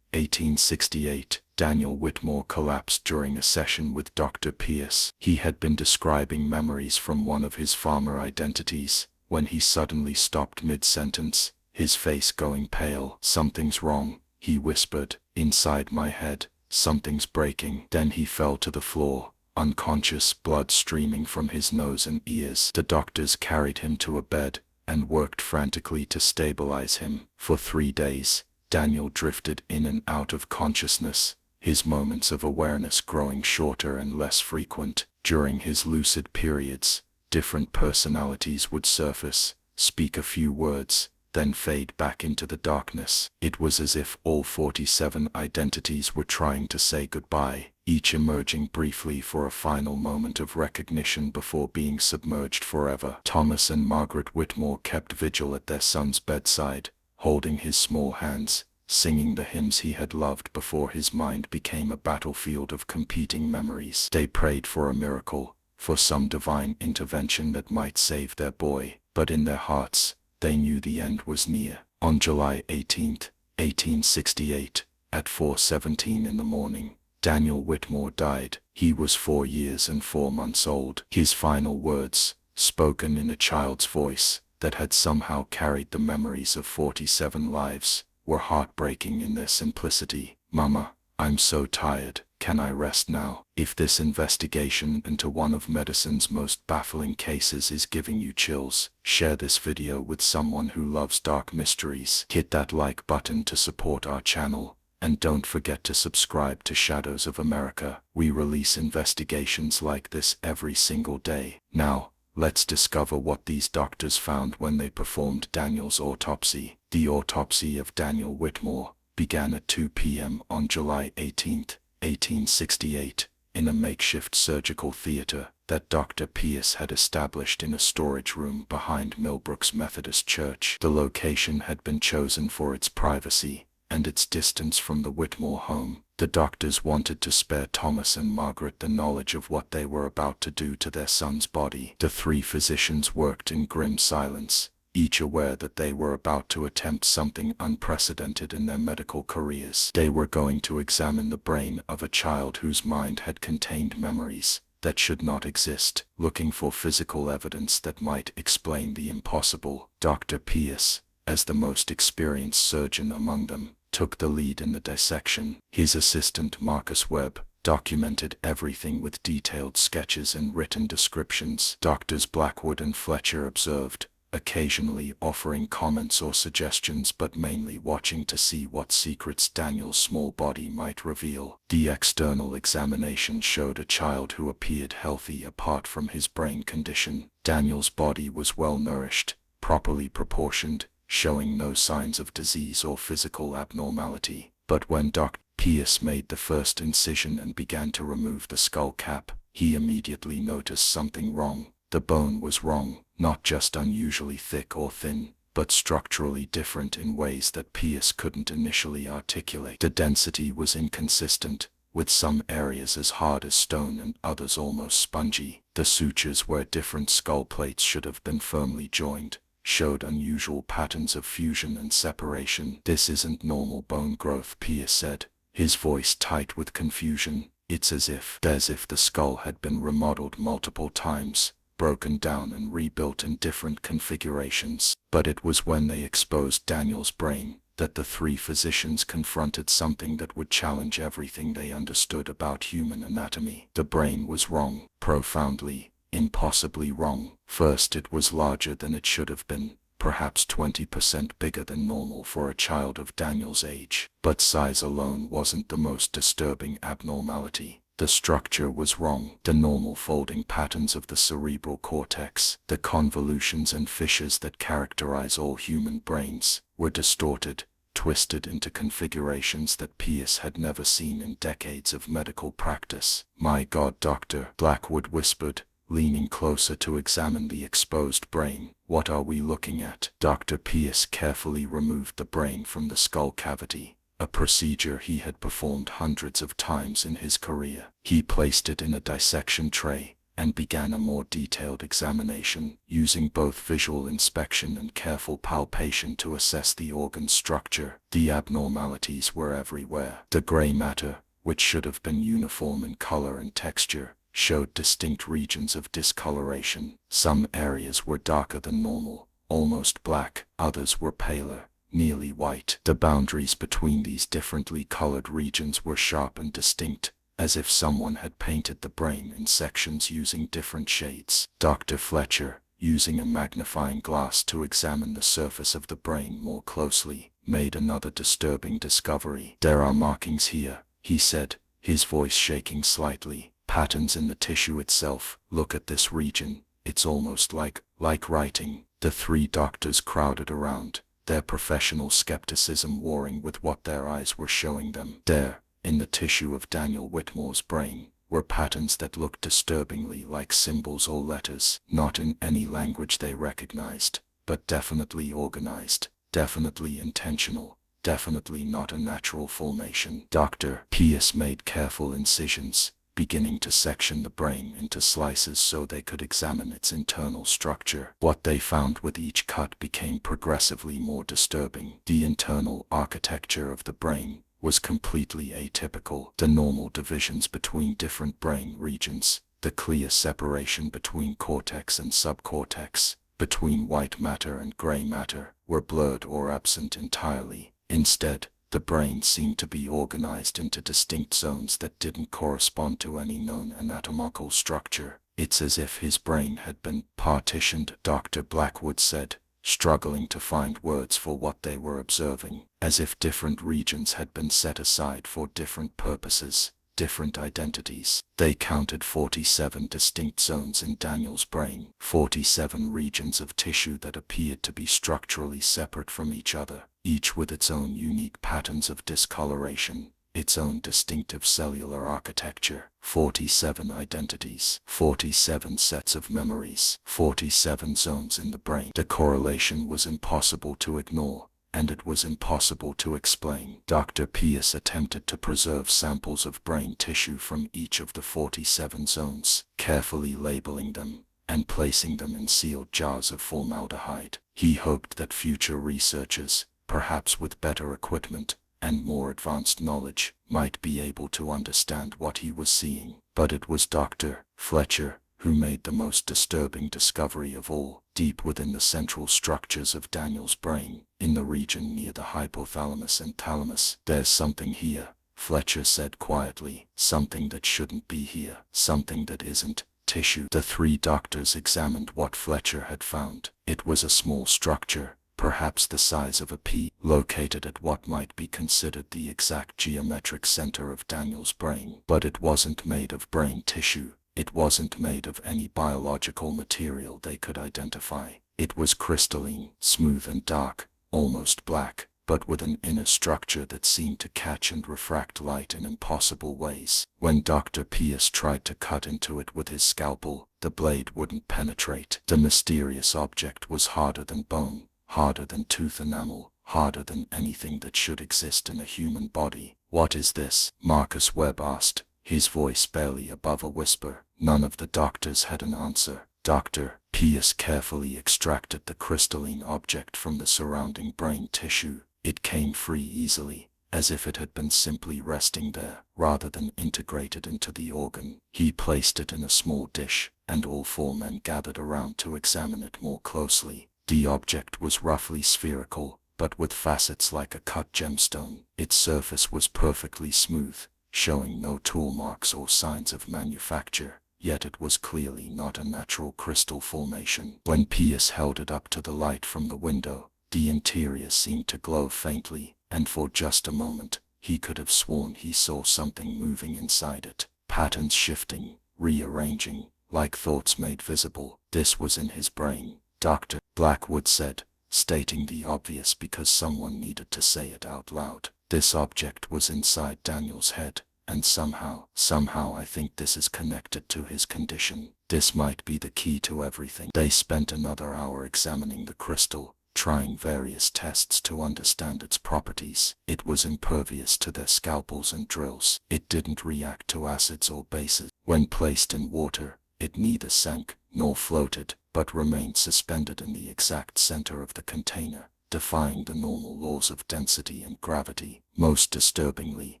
1868, Daniel Whitmore collapsed during a session with Dr. Pierce. He had been describing memories from one of his former identities, when he suddenly stopped mid-sentence, his face going pale. "Something's wrong," he whispered. "Inside my head, something's breaking." Then he fell to the floor, unconscious, blood streaming from his nose and ears. The doctors carried him to a bed and worked frantically to stabilize him. For 3 days, Daniel drifted in and out of consciousness, his moments of awareness growing shorter and less frequent. During his lucid periods, different personalities would surface, speak a few words, then fade back into the darkness. It was as if all 47 identities were trying to say goodbye, each emerging briefly for a final moment of recognition before being submerged forever. Thomas and Margaret Whitmore kept vigil at their son's bedside, holding his small hands, singing the hymns he had loved before his mind became a battlefield of competing memories. They prayed for a miracle, for some divine intervention that might save their boy, but in their hearts, they knew the end was near. On July 18, 1868, at 4:17 in the morning, Daniel Whitmore died. He was 4 years and 4 months old. His final words, spoken in a child's voice that had somehow carried the memories of 47 lives, were heartbreaking in their simplicity. "Mama, I'm so tired. Can I rest now?" If this investigation into one of medicine's most baffling cases is giving you chills, share this video with someone who loves dark mysteries. Hit that like button to support our channel, and don't forget to subscribe to Shadows of America. We release investigations like this every single day. Now, let's discover what these doctors found when they performed Daniel's autopsy. The autopsy of Daniel Whitmore began at 2 p.m. on July 18, 1868, in a makeshift surgical theater that Dr. Pierce had established in a storage room behind Millbrook's Methodist Church. The location had been chosen for its privacy and its distance from the Whitmore home. The doctors wanted to spare Thomas and Margaret the knowledge of what they were about to do to their son's body. The 3 physicians worked in grim silence, each aware that they were about to attempt something unprecedented in their medical careers. They were going to examine the brain of a child whose mind had contained memories that should not exist, looking for physical evidence that might explain the impossible. Dr. Pierce, as the most experienced surgeon among them, took the lead in the dissection. His assistant Marcus Webb documented everything with detailed sketches and written descriptions. Doctors Blackwood and Fletcher observed, occasionally offering comments or suggestions, but mainly watching to see what secrets Daniel's small body might reveal. The external examination showed a child who appeared healthy apart from his brain condition. Daniel's body was well nourished, properly proportioned, showing no signs of disease or physical abnormality. But when Dr. Pierce made the first incision and began to remove the skull cap, he immediately noticed something wrong. The bone was wrong, not just unusually thick or thin, but structurally different in ways that Pierce couldn't initially articulate. The density was inconsistent, with some areas as hard as stone and others almost spongy. The sutures where different skull plates should have been firmly joined showed unusual patterns of fusion and separation. "This isn't normal bone growth," Pierce said, his voice tight with confusion. "It's as if the skull had been remodeled multiple times, broken down and rebuilt in different configurations." But it was when they exposed Daniel's brain that the 3 physicians confronted something that would challenge everything they understood about human anatomy. The brain was wrong, profoundly, impossibly wrong. First, it was larger than it should have been, perhaps 20% bigger than normal for a child of Daniel's age. But size alone wasn't the most disturbing abnormality. The structure was wrong. The normal folding patterns of the cerebral cortex, the convolutions and fissures that characterize all human brains, were distorted, twisted into configurations that Pierce had never seen in decades of medical practice. "My God, Doctor," Blackwood whispered, leaning closer to examine the exposed brain. "What are we looking at?" Dr. Pierce carefully removed the brain from the skull cavity, a procedure he had performed hundreds of times in his career. He placed it in a dissection tray and began a more detailed examination, using both visual inspection and careful palpation to assess the organ structure. The abnormalities were everywhere. The gray matter, which should have been uniform in color and texture, showed distinct regions of discoloration. Some areas were darker than normal, almost black. Others were paler, nearly white. The boundaries between these differently colored regions were sharp and distinct, as if someone had painted the brain in sections using different shades. Dr. Fletcher, using a magnifying glass to examine the surface of the brain more closely, made another disturbing discovery. "There are markings here," he said, his voice shaking slightly. "Patterns in the tissue itself. Look at this region. It's almost like writing." The 3 doctors crowded around, their professional skepticism warring with what their eyes were showing them. There, in the tissue of Daniel Whitmore's brain, were patterns that looked disturbingly like symbols or letters, not in any language they recognized, but definitely organized, definitely intentional, definitely not a natural formation. Dr. Pierce made careful incisions, beginning to section the brain into slices so they could examine its internal structure. What they found with each cut became progressively more disturbing. The internal architecture of the brain was completely atypical. The normal divisions between different brain regions, the clear separation between cortex and subcortex, between white matter and gray matter, were blurred or absent entirely. Instead, the brain seemed to be organized into distinct zones that didn't correspond to any known anatomical structure. It's as if his brain had been partitioned, Dr. Blackwood said, struggling to find words for what they were observing, as if different regions had been set aside for different purposes, different identities. They counted 47 distinct zones in Daniel's brain, 47 regions of tissue that appeared to be structurally separate from each other, each with its own unique patterns of discoloration, its own distinctive cellular architecture, 47 identities, 47 sets of memories, 47 zones in the brain. The correlation was impossible to ignore, and it was impossible to explain. Dr. Pierce attempted to preserve samples of brain tissue from each of the 47 zones, carefully labeling them and placing them in sealed jars of formaldehyde. He hoped that future researchers, perhaps with better equipment and more advanced knowledge, might be able to understand what he was seeing. But it was Dr. Fletcher who made the most disturbing discovery of all. Deep within the central structures of Daniel's brain, in the region near the hypothalamus and thalamus, "There's something here," Fletcher said quietly. "Something that shouldn't be here. Something that isn't tissue." The three doctors examined what Fletcher had found. It was a small structure, perhaps the size of a pea, located at what might be considered the exact geometric center of Daniel's brain. But it wasn't made of brain tissue. It wasn't made of any biological material they could identify. It was crystalline, smooth and dark, almost black, but with an inner structure that seemed to catch and refract light in impossible ways. When Dr. Pierce tried to cut into it with his scalpel, the blade wouldn't penetrate. The mysterious object was harder than bone, harder than tooth enamel, harder than anything that should exist in a human body. "What is this?" Marcus Webb asked, his voice barely above a whisper. None of the doctors had an answer. Dr. Pierce carefully extracted the crystalline object from the surrounding brain tissue. It came free easily, as if it had been simply resting there, rather than integrated into the organ. He placed it in a small dish, and all four men gathered around to examine it more closely. The object was roughly spherical, but with facets like a cut gemstone. Its surface was perfectly smooth, showing no tool marks or signs of manufacture, yet it was clearly not a natural crystal formation. When Pierce held it up to the light from the window, the interior seemed to glow faintly, and for just a moment, he could have sworn he saw something moving inside it, patterns shifting, rearranging, like thoughts made visible. This was in his brain, Dr. Blackwood said, stating the obvious because someone needed to say it out loud. This object was inside Daniel's head, and somehow I think this is connected to his condition. This might be the key to everything. They spent another hour examining the crystal, trying various tests to understand its properties. It was impervious to their scalpels and drills. It didn't react to acids or bases. When placed in water, it neither sank nor floated, but remained suspended in the exact center of the container, defying the normal laws of density and gravity. Most disturbingly,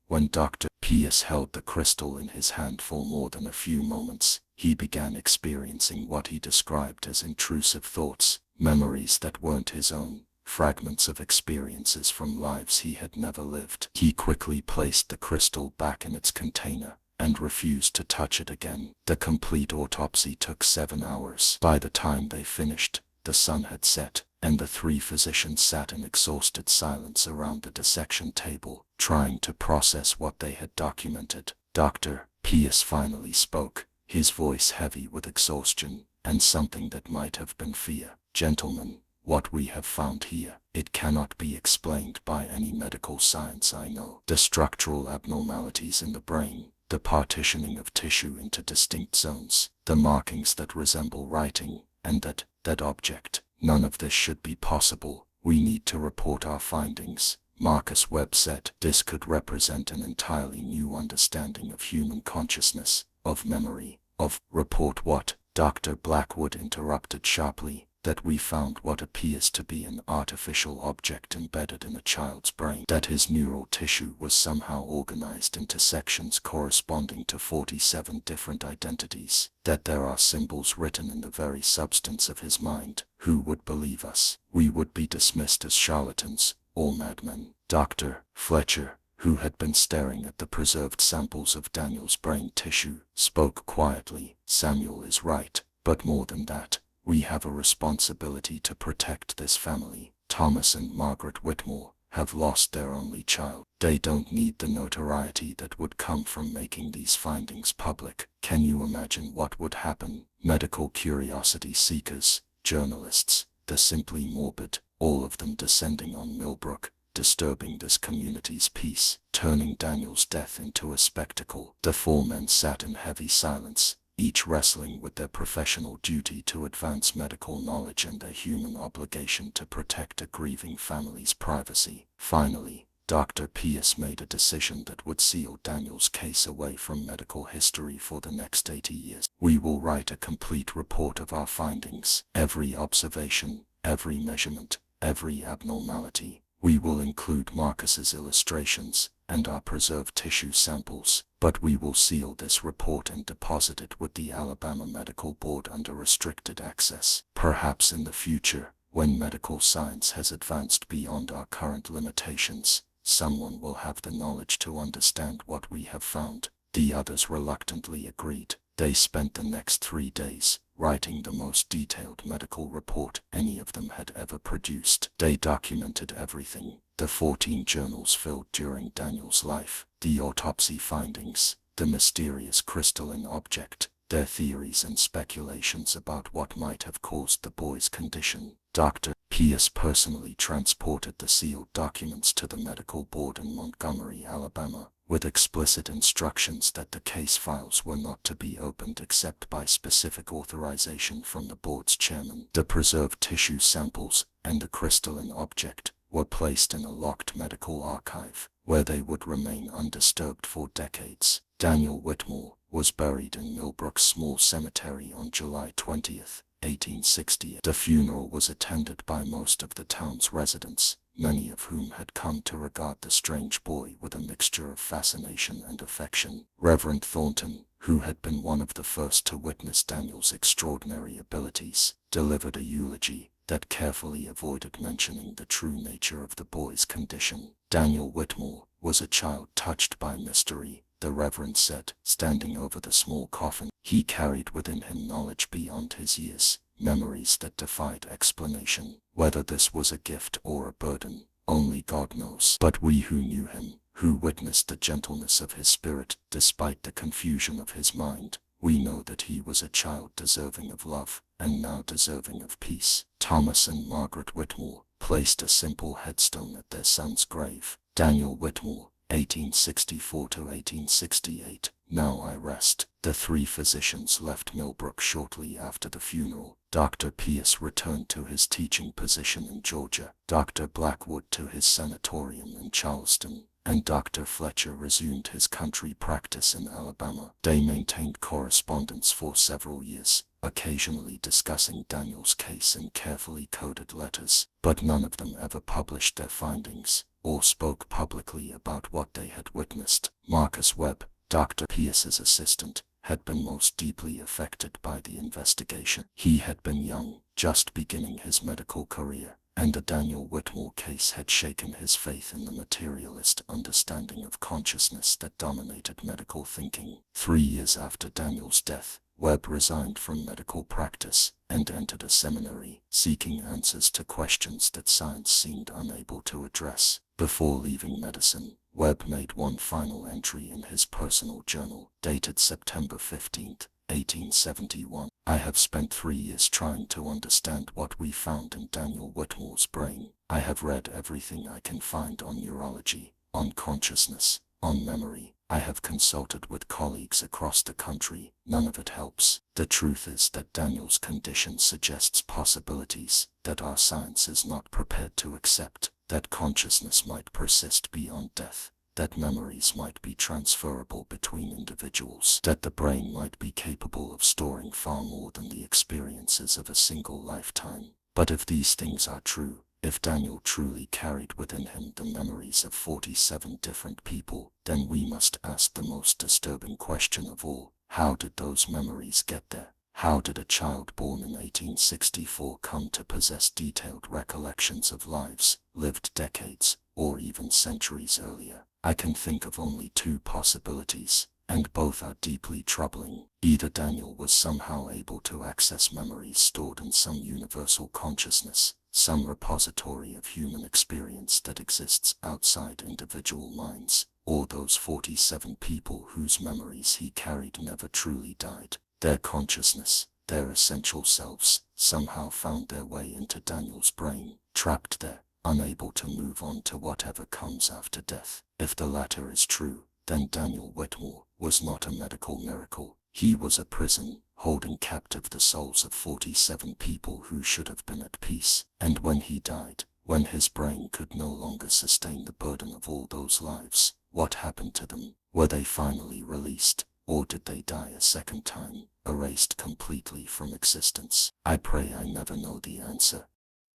when Dr. Pierce held the crystal in his hand for more than a few moments, he began experiencing what he described as intrusive thoughts, memories that weren't his own, fragments of experiences from lives he had never lived. He quickly placed the crystal back in its container and refused to touch it again. The complete autopsy took 7 hours. By the time they finished, the sun had set, and the three physicians sat in exhausted silence around the dissection table, trying to process what they had documented. Dr. Pierce finally spoke, his voice heavy with exhaustion, and something that might have been fear. "Gentlemen, what we have found here, it cannot be explained by any medical science I know. The structural abnormalities in the brain, the partitioning of tissue into distinct zones, the markings that resemble writing, and that object. None of this should be possible. We need to report our findings," Marcus Webb said. "This could represent an entirely new understanding of human consciousness, of memory, of..." "Report what?" Dr. Blackwood interrupted sharply. that we found what appears to be an artificial object embedded in a child's brain, that his neural tissue was somehow organized into sections corresponding to 47 different identities, that there are symbols written in the very substance of his mind. Who would believe us? We would be dismissed as charlatans or madmen. Dr. Fletcher, who had been staring at the preserved samples of Daniel's brain tissue, spoke quietly. Samuel is right, but more than that, we have a responsibility to protect this family. Thomas and Margaret Whitmore have lost their only child. They don't need the notoriety that would come from making these findings public. Can you imagine what would happen? Medical curiosity seekers, journalists, the simply morbid, all of them descending on Millbrook, disturbing this community's peace, turning Daniel's death into a spectacle. The four men sat in heavy silence, each wrestling with their professional duty to advance medical knowledge and their human obligation to protect a grieving family's privacy. Finally, Dr. Pierce made a decision that would seal Daniel's case away from medical history for the next 80 years. We will write a complete report of our findings, every observation, every measurement, every abnormality. We will include Marcus's illustrations and our preserved tissue samples, but we will seal this report and deposit it with the Alabama Medical Board under restricted access. Perhaps in the future, when medical science has advanced beyond our current limitations, someone will have the knowledge to understand what we have found. The others reluctantly agreed. They spent the next 3 days writing the most detailed medical report any of them had ever produced. They documented everything: the 14 journals filled during Daniel's life, the autopsy findings, the mysterious crystalline object, their theories and speculations about what might have caused the boy's condition. Dr. Pierce personally transported the sealed documents to the medical board in Montgomery, Alabama, with explicit instructions that the case files were not to be opened except by specific authorization from the board's chairman. The preserved tissue samples and the crystalline object were placed in a locked medical archive, where they would remain undisturbed for decades. Daniel Whitmore was buried in Millbrook's small cemetery on July 20th, 1860. The funeral was attended by most of the town's residents, many of whom had come to regard the strange boy with a mixture of fascination and affection. Reverend Thornton, who had been one of the first to witness Daniel's extraordinary abilities, delivered a eulogy that carefully avoided mentioning the true nature of the boy's condition. Daniel Whitmore was a child touched by mystery, the Reverend said, standing over the small coffin. He carried within him knowledge beyond his years, memories that defied explanation. Whether this was a gift or a burden, only God knows. But we who knew him, who witnessed the gentleness of his spirit despite the confusion of his mind, we know that he was a child deserving of love, and now deserving of peace. Thomas and Margaret Whitmore placed a simple headstone at their son's grave. Daniel Whitmore, 1864 to 1868. Now I rest. The three physicians left Millbrook shortly after the funeral. Dr. Pierce returned to his teaching position in Georgia, Dr. Blackwood to his sanatorium in Charleston, and Dr. Fletcher resumed his country practice in Alabama. They maintained correspondence for several years, occasionally discussing Daniel's case in carefully coded letters, but none of them ever published their findings or spoke publicly about what they had witnessed. Marcus Webb, Dr. Pierce's assistant, had been most deeply affected by the investigation. He had been young, just beginning his medical career, and the Daniel Whitmore case had shaken his faith in the materialist understanding of consciousness that dominated medical thinking. 3 years after Daniel's death, Webb resigned from medical practice and entered a seminary, seeking answers to questions that science seemed unable to address. Before leaving medicine, Webb made one final entry in his personal journal, dated September 15, 1871. I have spent 3 years trying to understand what we found in Daniel Whitmore's brain. I have read everything I can find on neurology, on consciousness, on memory. I have consulted with colleagues across the country. None of it helps. The truth is that Daniel's condition suggests possibilities that our science is not prepared to accept, that consciousness might persist beyond death, that memories might be transferable between individuals, that the brain might be capable of storing far more than the experiences of a single lifetime. But if these things are true, if Daniel truly carried within him the memories of 47 different people, then we must ask the most disturbing question of all: how did those memories get there? How did a child born in 1864 come to possess detailed recollections of lives lived decades or even centuries earlier? I can think of only two possibilities, and both are deeply troubling. Either Daniel was somehow able to access memories stored in some universal consciousness, some repository of human experience that exists outside individual minds, or those 47 people whose memories he carried never truly died. Their consciousness, their essential selves, somehow found their way into Daniel's brain, trapped there, unable to move on to whatever comes after death. If the latter is true, then Daniel Whitmore was not a medical miracle. He was a prison, holding captive the souls of 47 people who should have been at peace. And when he died, when his brain could no longer sustain the burden of all those lives, what happened to them? Were they finally released, or did they die a second time, erased completely from existence? I pray I never know the answer.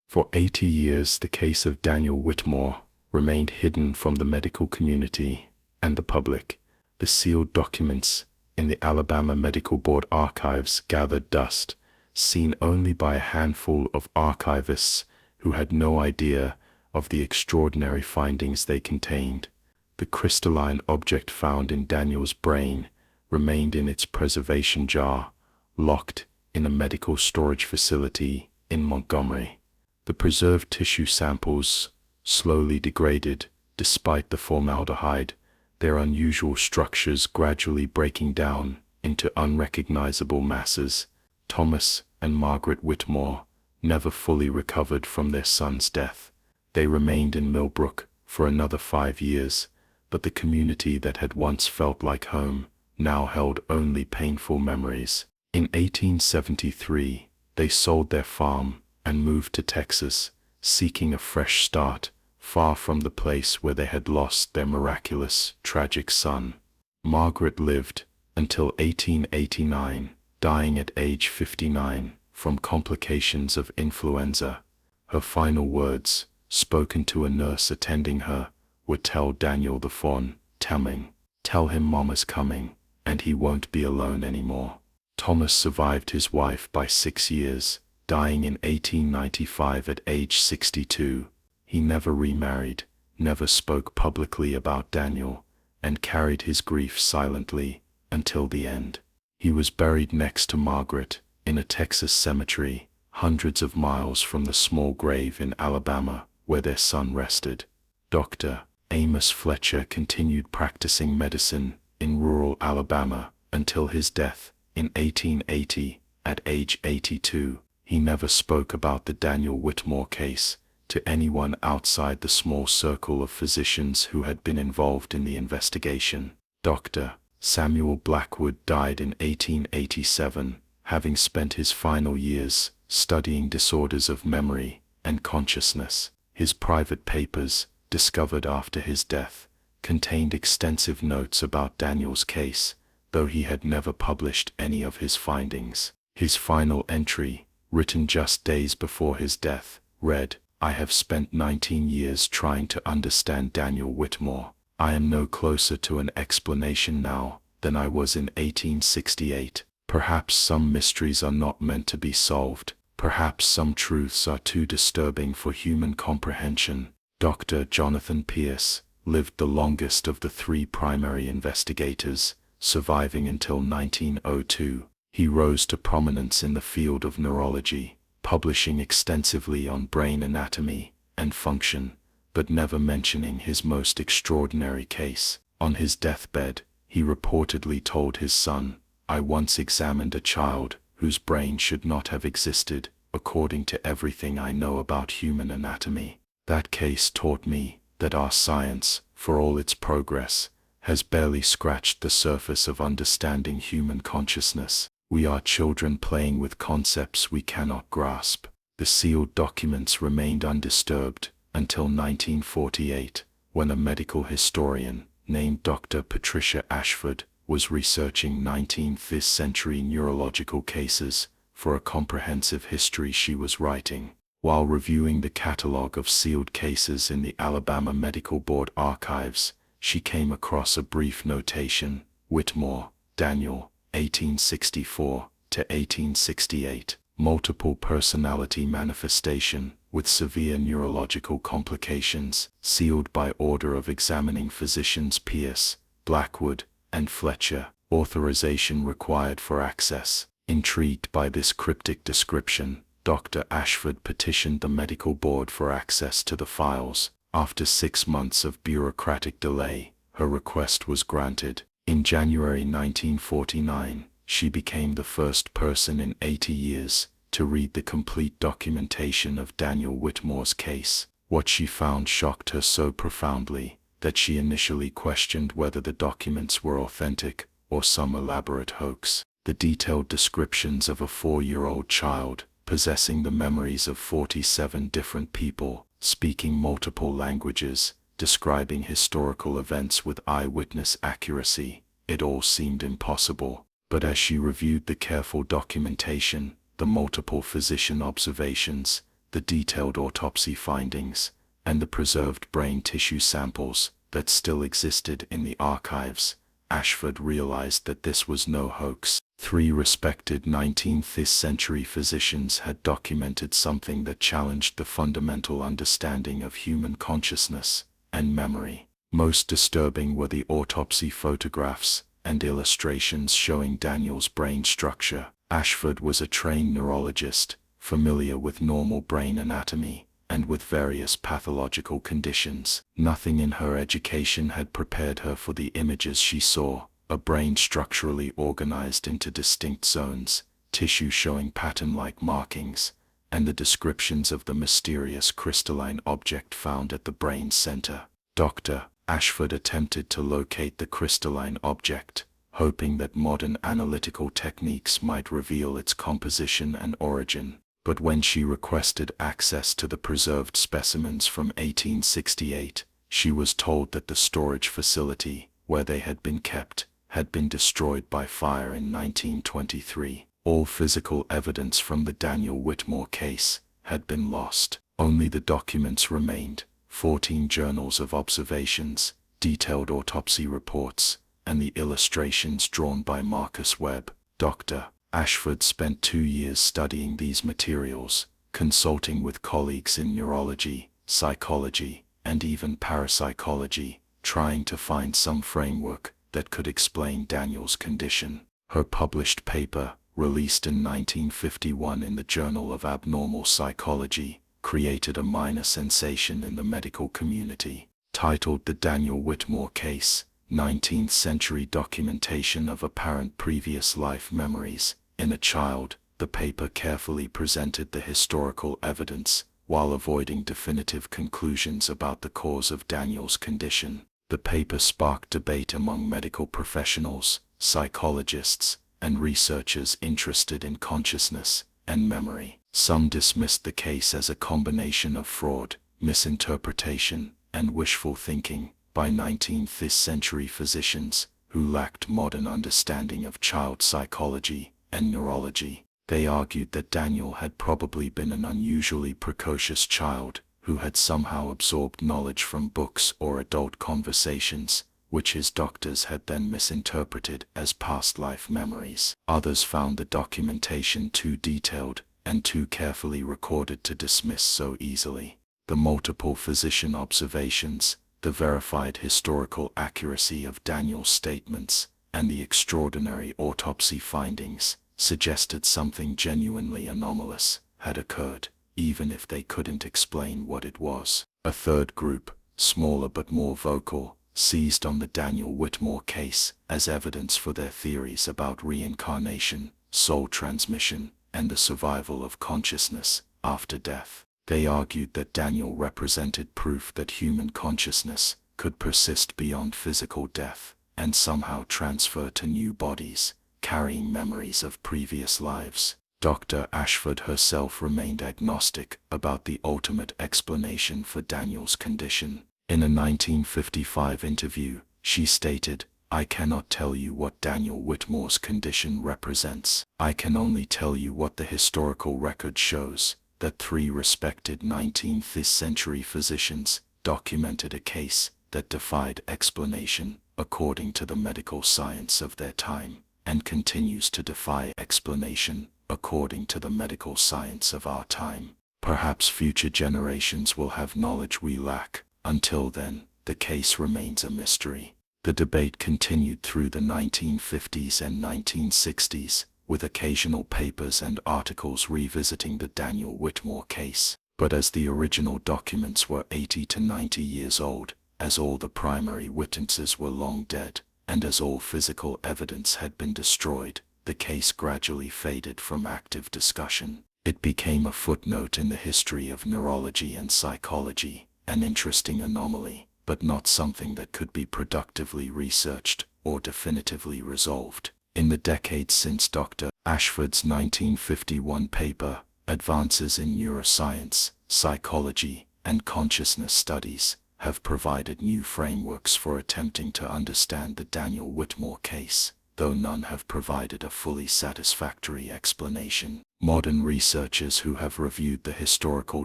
For 80 years, the case of Daniel Whitmore remained hidden from the medical community and the public. The sealed documents in the Alabama Medical Board archives gathered dust, seen only by a handful of archivists who had no idea of the extraordinary findings they contained. The crystalline object found in Daniel's brain remained in its preservation jar, locked in a medical storage facility in Montgomery. The preserved tissue samples slowly degraded despite the formaldehyde, their unusual structures gradually breaking down into unrecognizable masses. Thomas and Margaret Whitmore never fully recovered from their son's death. They remained in Millbrook for another 5 years, but the community that had once felt like home now held only painful memories. In 1873, they sold their farm and moved to Texas, seeking a fresh start, far from the place where they had lost their miraculous, tragic son. Margaret lived until 1889, dying at age 59 from complications of influenza. Her final words, spoken to a nurse attending her, were, "Tell Daniel the phone, tell him Mama's coming, and he won't be alone anymore." Thomas survived his wife by 6 years, dying in 1895 at age 62. He never remarried, never spoke publicly about Daniel, and carried his grief silently until the end. He was buried next to Margaret in a Texas cemetery, hundreds of miles from the small grave in Alabama where their son rested. Dr. Amos Fletcher continued practicing medicine in rural Alabama until his death in 1880 at age 82. He never spoke about the Daniel Whitmore case to anyone outside the small circle of physicians who had been involved in the investigation. Dr. Samuel Blackwood died in 1887, having spent his final years studying disorders of memory and consciousness. His private papers, discovered after his death, contained extensive notes about Daniel's case, though he had never published any of his findings. His final entry, written just days before his death, read, "I have spent 19 years trying to understand Daniel Whitmore. I am no closer to an explanation now than I was in 1868. Perhaps some mysteries are not meant to be solved. Perhaps some truths are too disturbing for human comprehension." Dr. Jonathan Pierce lived the longest of the 3 primary investigators, surviving until 1902. He rose to prominence in the field of neurology, publishing extensively on brain anatomy and function, but never mentioning his most extraordinary case. On his deathbed, he reportedly told his son, "I once examined a child whose brain should not have existed, according to everything I know about human anatomy. That case taught me that our science, for all its progress, has barely scratched the surface of understanding human consciousness. We are children playing with concepts we cannot grasp." The sealed documents remained undisturbed until 1948, when a medical historian, named Dr. Patricia Ashford, was researching 19th century neurological cases for a comprehensive history she was writing. While reviewing the catalog of sealed cases in the Alabama Medical Board archives, she came across a brief notation: Whitmore, Daniel, 1864 to 1868, multiple personality manifestation with severe neurological complications, sealed by order of examining physicians Pierce, Blackwood, and Fletcher, authorization required for access. Intrigued by this cryptic description, Dr. Ashford petitioned the medical board for access to the files. After 6 months of bureaucratic delay, her request was granted. In January 1949, she became the first person in 80 years to read the complete documentation of Daniel Whitmore's case. What she found shocked her so profoundly that she initially questioned whether the documents were authentic or some elaborate hoax. The detailed descriptions of a 4-year-old child possessing the memories of 47 different people, speaking multiple languages, describing historical events with eyewitness accuracy, it all seemed impossible. But as she reviewed the careful documentation, the multiple physician observations, the detailed autopsy findings, and the preserved brain tissue samples that still existed in the archives, Ashford realized that this was no hoax. 3 respected 19th century physicians had documented something that challenged the fundamental understanding of human consciousness and memory. Most disturbing were the autopsy photographs and illustrations showing Daniel's brain structure. Ashford was a trained neurologist, familiar with normal brain anatomy and with various pathological conditions. Nothing in her education had prepared her for the images she saw: a brain structurally organized into distinct zones, tissue showing pattern-like markings, and the descriptions of the mysterious crystalline object found at the brain's center. Dr. Ashford attempted to locate the crystalline object, hoping that modern analytical techniques might reveal its composition and origin. But when she requested access to the preserved specimens from 1868, she was told that the storage facility, where they had been kept, had been destroyed by fire in 1923. All physical evidence from the Daniel Whitmore case had been lost. Only the documents remained: 14 journals of observations, detailed autopsy reports, and the illustrations drawn by Marcus Webb. Dr. Ashford spent 2 years studying these materials, consulting with colleagues in neurology, psychology, and even parapsychology, trying to find some framework that could explain Daniel's condition. Her published paper, released in 1951 in the Journal of Abnormal Psychology, created a minor sensation in the medical community. Titled The Daniel Whitmore Case, 19th Century Documentation of Apparent Previous Life Memories in a Child, the paper carefully presented the historical evidence while avoiding definitive conclusions about the cause of Daniel's condition. The paper sparked debate among medical professionals, psychologists, and researchers interested in consciousness and memory. Some dismissed the case as a combination of fraud, misinterpretation, and wishful thinking by 19th century physicians who lacked modern understanding of child psychology and neurology. They argued that Daniel had probably been an unusually precocious child who had somehow absorbed knowledge from books or adult conversations, which his doctors had then misinterpreted as past life memories. Others found the documentation too detailed and too carefully recorded to dismiss so easily. The multiple physician observations, the verified historical accuracy of Daniel's statements, and the extraordinary autopsy findings suggested something genuinely anomalous had occurred, even if they couldn't explain what it was. A third group, smaller but more vocal, seized on the Daniel Whitmore case as evidence for their theories about reincarnation, soul transmission, and the survival of consciousness after death. They argued that Daniel represented proof that human consciousness could persist beyond physical death and somehow transfer to new bodies, carrying memories of previous lives. Dr. Ashford herself remained agnostic about the ultimate explanation for Daniel's condition. In a 1955 interview, she stated, "I cannot tell you what Daniel Whitmore's condition represents. I can only tell you what the historical record shows, that 3 respected 19th century physicians documented a case that defied explanation according to the medical science of their time, and continues to defy explanation according to the medical science of our time. Perhaps future generations will have knowledge we lack. Until then, the case remains a mystery." The debate continued through the 1950s and 1960s, with occasional papers and articles revisiting the Daniel Whitmore case. But as the original documents were 80 to 90 years old, as all the primary witnesses were long dead, and as all physical evidence had been destroyed, the case gradually faded from active discussion. It became a footnote in the history of neurology and psychology, an interesting anomaly, but not something that could be productively researched or definitively resolved. In the decades since Dr. Ashford's 1951 paper, Advances in Neuroscience, Psychology, and Consciousness Studies, have provided new frameworks for attempting to understand the Daniel Whitmore case, though none have provided a fully satisfactory explanation. Modern researchers who have reviewed the historical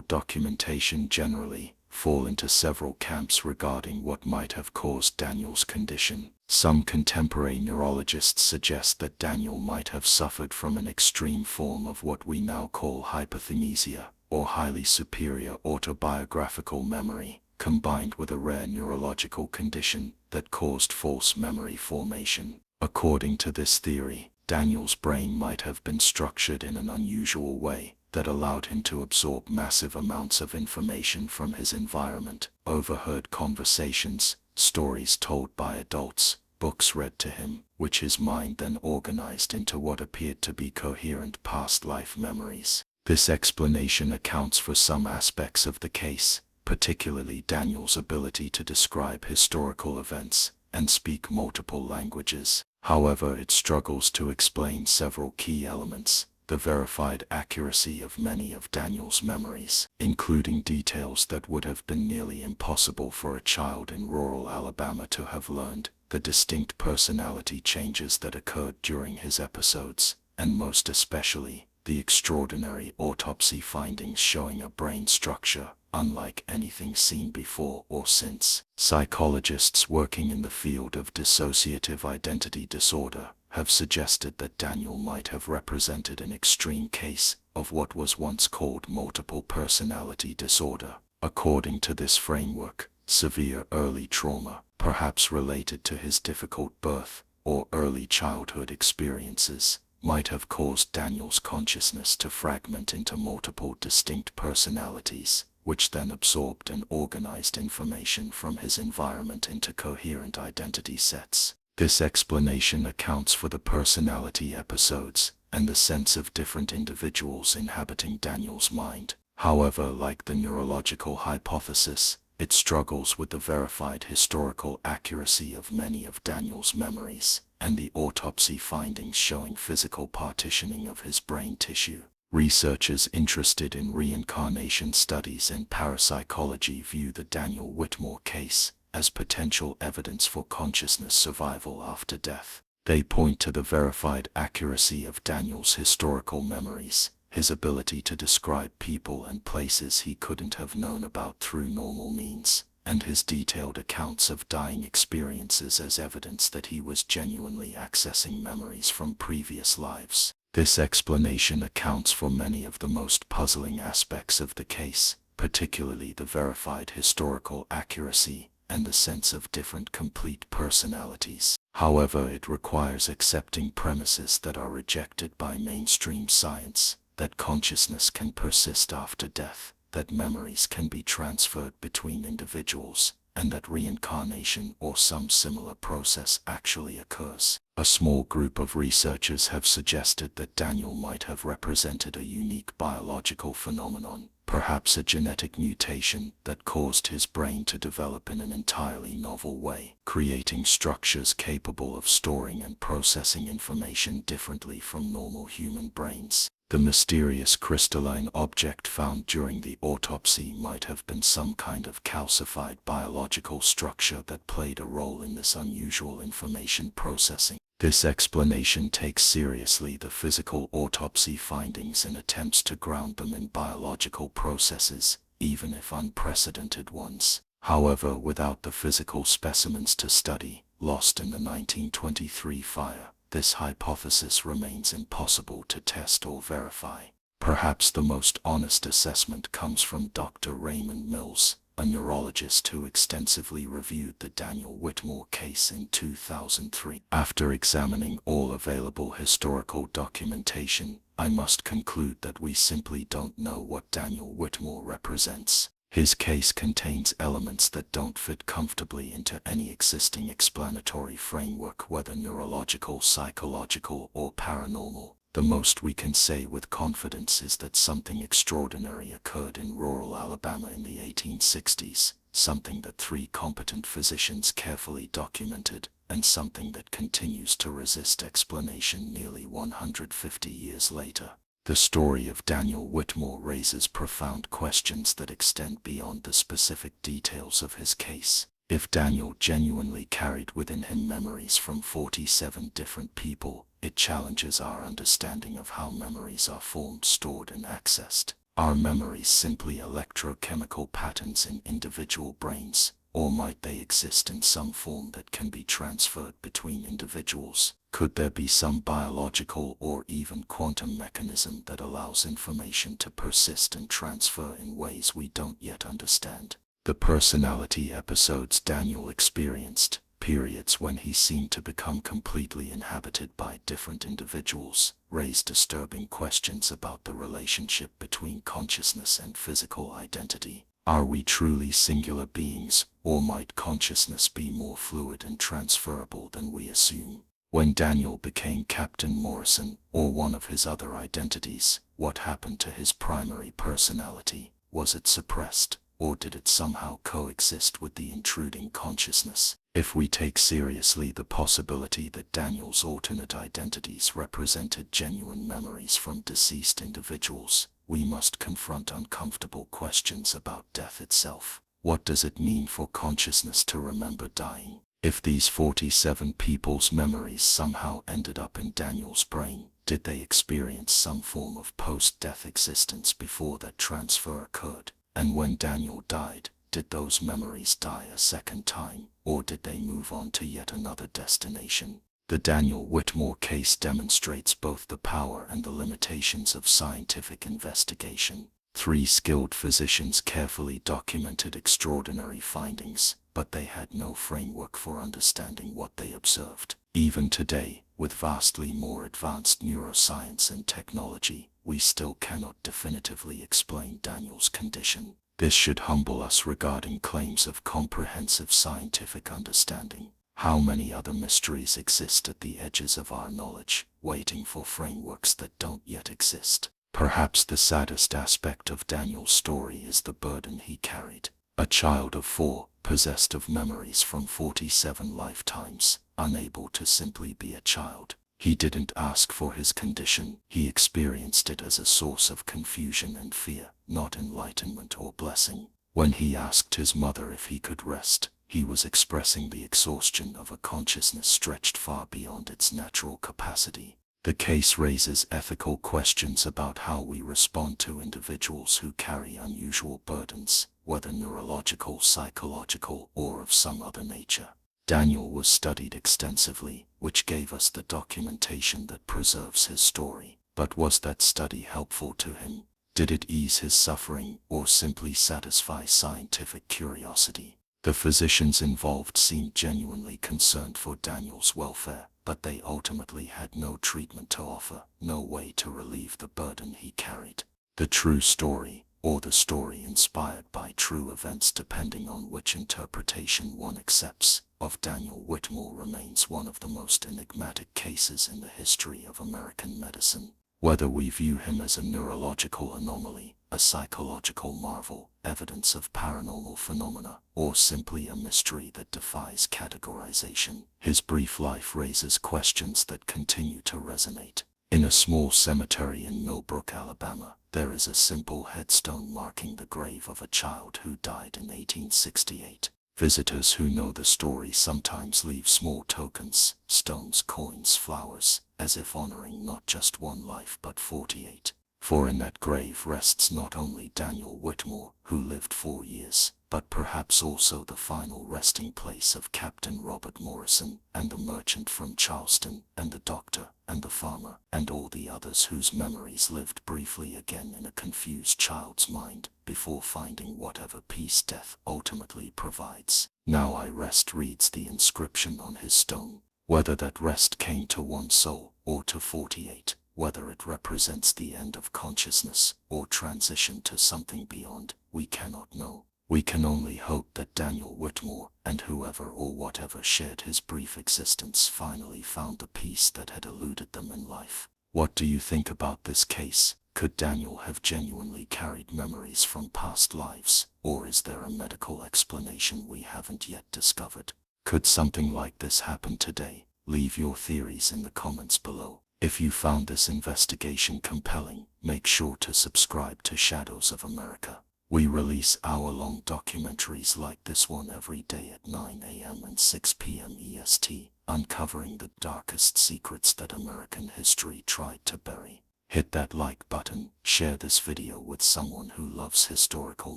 documentation generally fall into several camps regarding what might have caused Daniel's condition. Some contemporary neurologists suggest that Daniel might have suffered from an extreme form of what we now call hyperthymesia, or highly superior autobiographical memory, combined with a rare neurological condition that caused false memory formation. According to this theory, Daniel's brain might have been structured in an unusual way that allowed him to absorb massive amounts of information from his environment, overheard conversations, stories told by adults, books read to him, which his mind then organized into what appeared to be coherent past life memories. This explanation accounts for some aspects of the case, particularly Daniel's ability to describe historical events and speak multiple languages. However, it struggles to explain several key elements: the verified accuracy of many of Daniel's memories, including details that would have been nearly impossible for a child in rural Alabama to have learned, the distinct personality changes that occurred during his episodes, and most especially, the extraordinary autopsy findings showing a brain structure unlike anything seen before or since. Psychologists working in the field of dissociative identity disorder have suggested that Daniel might have represented an extreme case of what was once called multiple personality disorder. According to this framework, severe early trauma, perhaps related to his difficult birth or early childhood experiences, might have caused Daniel's consciousness to fragment into multiple distinct personalities, which then absorbed and organized information from his environment into coherent identity sets. This explanation accounts for the personality episodes and the sense of different individuals inhabiting Daniel's mind. However, like the neurological hypothesis, it struggles with the verified historical accuracy of many of Daniel's memories, and the autopsy findings showing physical partitioning of his brain tissue. Researchers interested in reincarnation studies and parapsychology view the Daniel Whitmore case as potential evidence for consciousness survival after death. They point to the verified accuracy of Daniel's historical memories, his ability to describe people and places he couldn't have known about through normal means, and his detailed accounts of dying experiences as evidence that he was genuinely accessing memories from previous lives. This explanation accounts for many of the most puzzling aspects of the case, particularly the verified historical accuracy and the sense of different complete personalities. However, it requires accepting premises that are rejected by mainstream science, that consciousness can persist after death, that memories can be transferred between individuals, and that reincarnation or some similar process actually occurs. A small group of researchers have suggested that Daniel might have represented a unique biological phenomenon, perhaps a genetic mutation that caused his brain to develop in an entirely novel way, creating structures capable of storing and processing information differently from normal human brains. The mysterious crystalline object found during the autopsy might have been some kind of calcified biological structure that played a role in this unusual information processing. This explanation takes seriously the physical autopsy findings and attempts to ground them in biological processes, even if unprecedented ones. However, without the physical specimens to study, lost in the 1923 fire, this hypothesis remains impossible to test or verify. Perhaps the most honest assessment comes from Dr. Raymond Mills, a neurologist who extensively reviewed the Daniel Whitmore case in 2003. After examining all available historical documentation, I must conclude that we simply don't know what Daniel Whitmore represents. His case contains elements that don't fit comfortably into any existing explanatory framework, whether neurological, psychological, or paranormal. The most we can say with confidence is that something extraordinary occurred in rural Alabama in the 1860s, something that 3 competent physicians carefully documented, and something that continues to resist explanation nearly 150 years later. The story of Daniel Whitmore raises profound questions that extend beyond the specific details of his case. If Daniel genuinely carried within him memories from 47 different people, it challenges our understanding of how memories are formed, stored, and accessed. Are memories simply electrochemical patterns in individual brains, or might they exist in some form that can be transferred between individuals? Could there be some biological or even quantum mechanism that allows information to persist and transfer in ways we don't yet understand? The personality episodes Daniel experienced, periods when he seemed to become completely inhabited by different individuals, raise disturbing questions about the relationship between consciousness and physical identity. Are we truly singular beings, or might consciousness be more fluid and transferable than we assume? When Daniel became Captain Morrison, or one of his other identities, what happened to his primary personality? Was it suppressed, or did it somehow coexist with the intruding consciousness? If we take seriously the possibility that Daniel's alternate identities represented genuine memories from deceased individuals, we must confront uncomfortable questions about death itself. What does it mean for consciousness to remember dying? If these 47 people's memories somehow ended up in Daniel's brain, did they experience some form of post-death existence before that transfer occurred? And when Daniel died, did those memories die a second time, or did they move on to yet another destination? The Daniel Whitmore case demonstrates both the power and the limitations of scientific investigation. 3 skilled physicians carefully documented extraordinary findings, but they had no framework for understanding what they observed. Even today, with vastly more advanced neuroscience and technology, we still cannot definitively explain Daniel's condition. This should humble us regarding claims of comprehensive scientific understanding. How many other mysteries exist at the edges of our knowledge, waiting for frameworks that don't yet exist? Perhaps the saddest aspect of Daniel's story is the burden he carried. A child of 4, possessed of memories from 47 lifetimes, unable to simply be a child. He didn't ask for his condition, he experienced it as a source of confusion and fear, not enlightenment or blessing. When he asked his mother if he could rest, he was expressing the exhaustion of a consciousness stretched far beyond its natural capacity. The case raises ethical questions about how we respond to individuals who carry unusual burdens, whether neurological, psychological, or of some other nature. Daniel was studied extensively, which gave us the documentation that preserves his story. But was that study helpful to him? Did it ease his suffering, or simply satisfy scientific curiosity? The physicians involved seemed genuinely concerned for Daniel's welfare, but they ultimately had no treatment to offer, no way to relieve the burden he carried. The true story, or the story inspired by true events depending on which interpretation one accepts, of Daniel Whitmore remains one of the most enigmatic cases in the history of American medicine. Whether we view him as a neurological anomaly, a psychological marvel, evidence of paranormal phenomena, or simply a mystery that defies categorization, his brief life raises questions that continue to resonate. In a small cemetery in Millbrook, Alabama, there is a simple headstone marking the grave of a child who died in 1868. Visitors who know the story sometimes leave small tokens, stones, coins, flowers, as if honoring not just one life but 48. For in that grave rests not only Daniel Whitmore, who lived 4 years, but perhaps also the final resting place of Captain Robert Morrison, and the merchant from Charleston, and the doctor, and the farmer, and all the others whose memories lived briefly again in a confused child's mind, before finding whatever peace death ultimately provides. "Now I rest," reads the inscription on his stone. Whether that rest came to one soul, or to 48, whether it represents the end of consciousness, or transition to something beyond, we cannot know. We can only hope that Daniel Whitmore, and whoever or whatever shared his brief existence, finally found the peace that had eluded them in life. What do you think about this case? Could Daniel have genuinely carried memories from past lives, or is there a medical explanation we haven't yet discovered? Could something like this happen today? Leave your theories in the comments below. If you found this investigation compelling, make sure to subscribe to Shadows of America. We release hour-long documentaries like this one every day at 9 a.m. and 6 p.m. EST, uncovering the darkest secrets that American history tried to bury. Hit that like button, share this video with someone who loves historical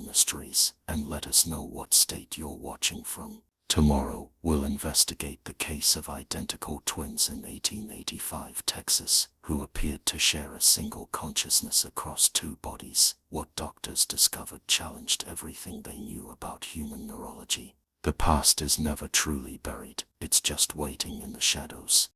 mysteries, and let us know what state you're watching from. Tomorrow, we'll investigate the case of identical twins in 1885 Texas, who appeared to share a single consciousness across 2 bodies. What doctors discovered challenged everything they knew about human neurology. The past is never truly buried, it's just waiting in the shadows.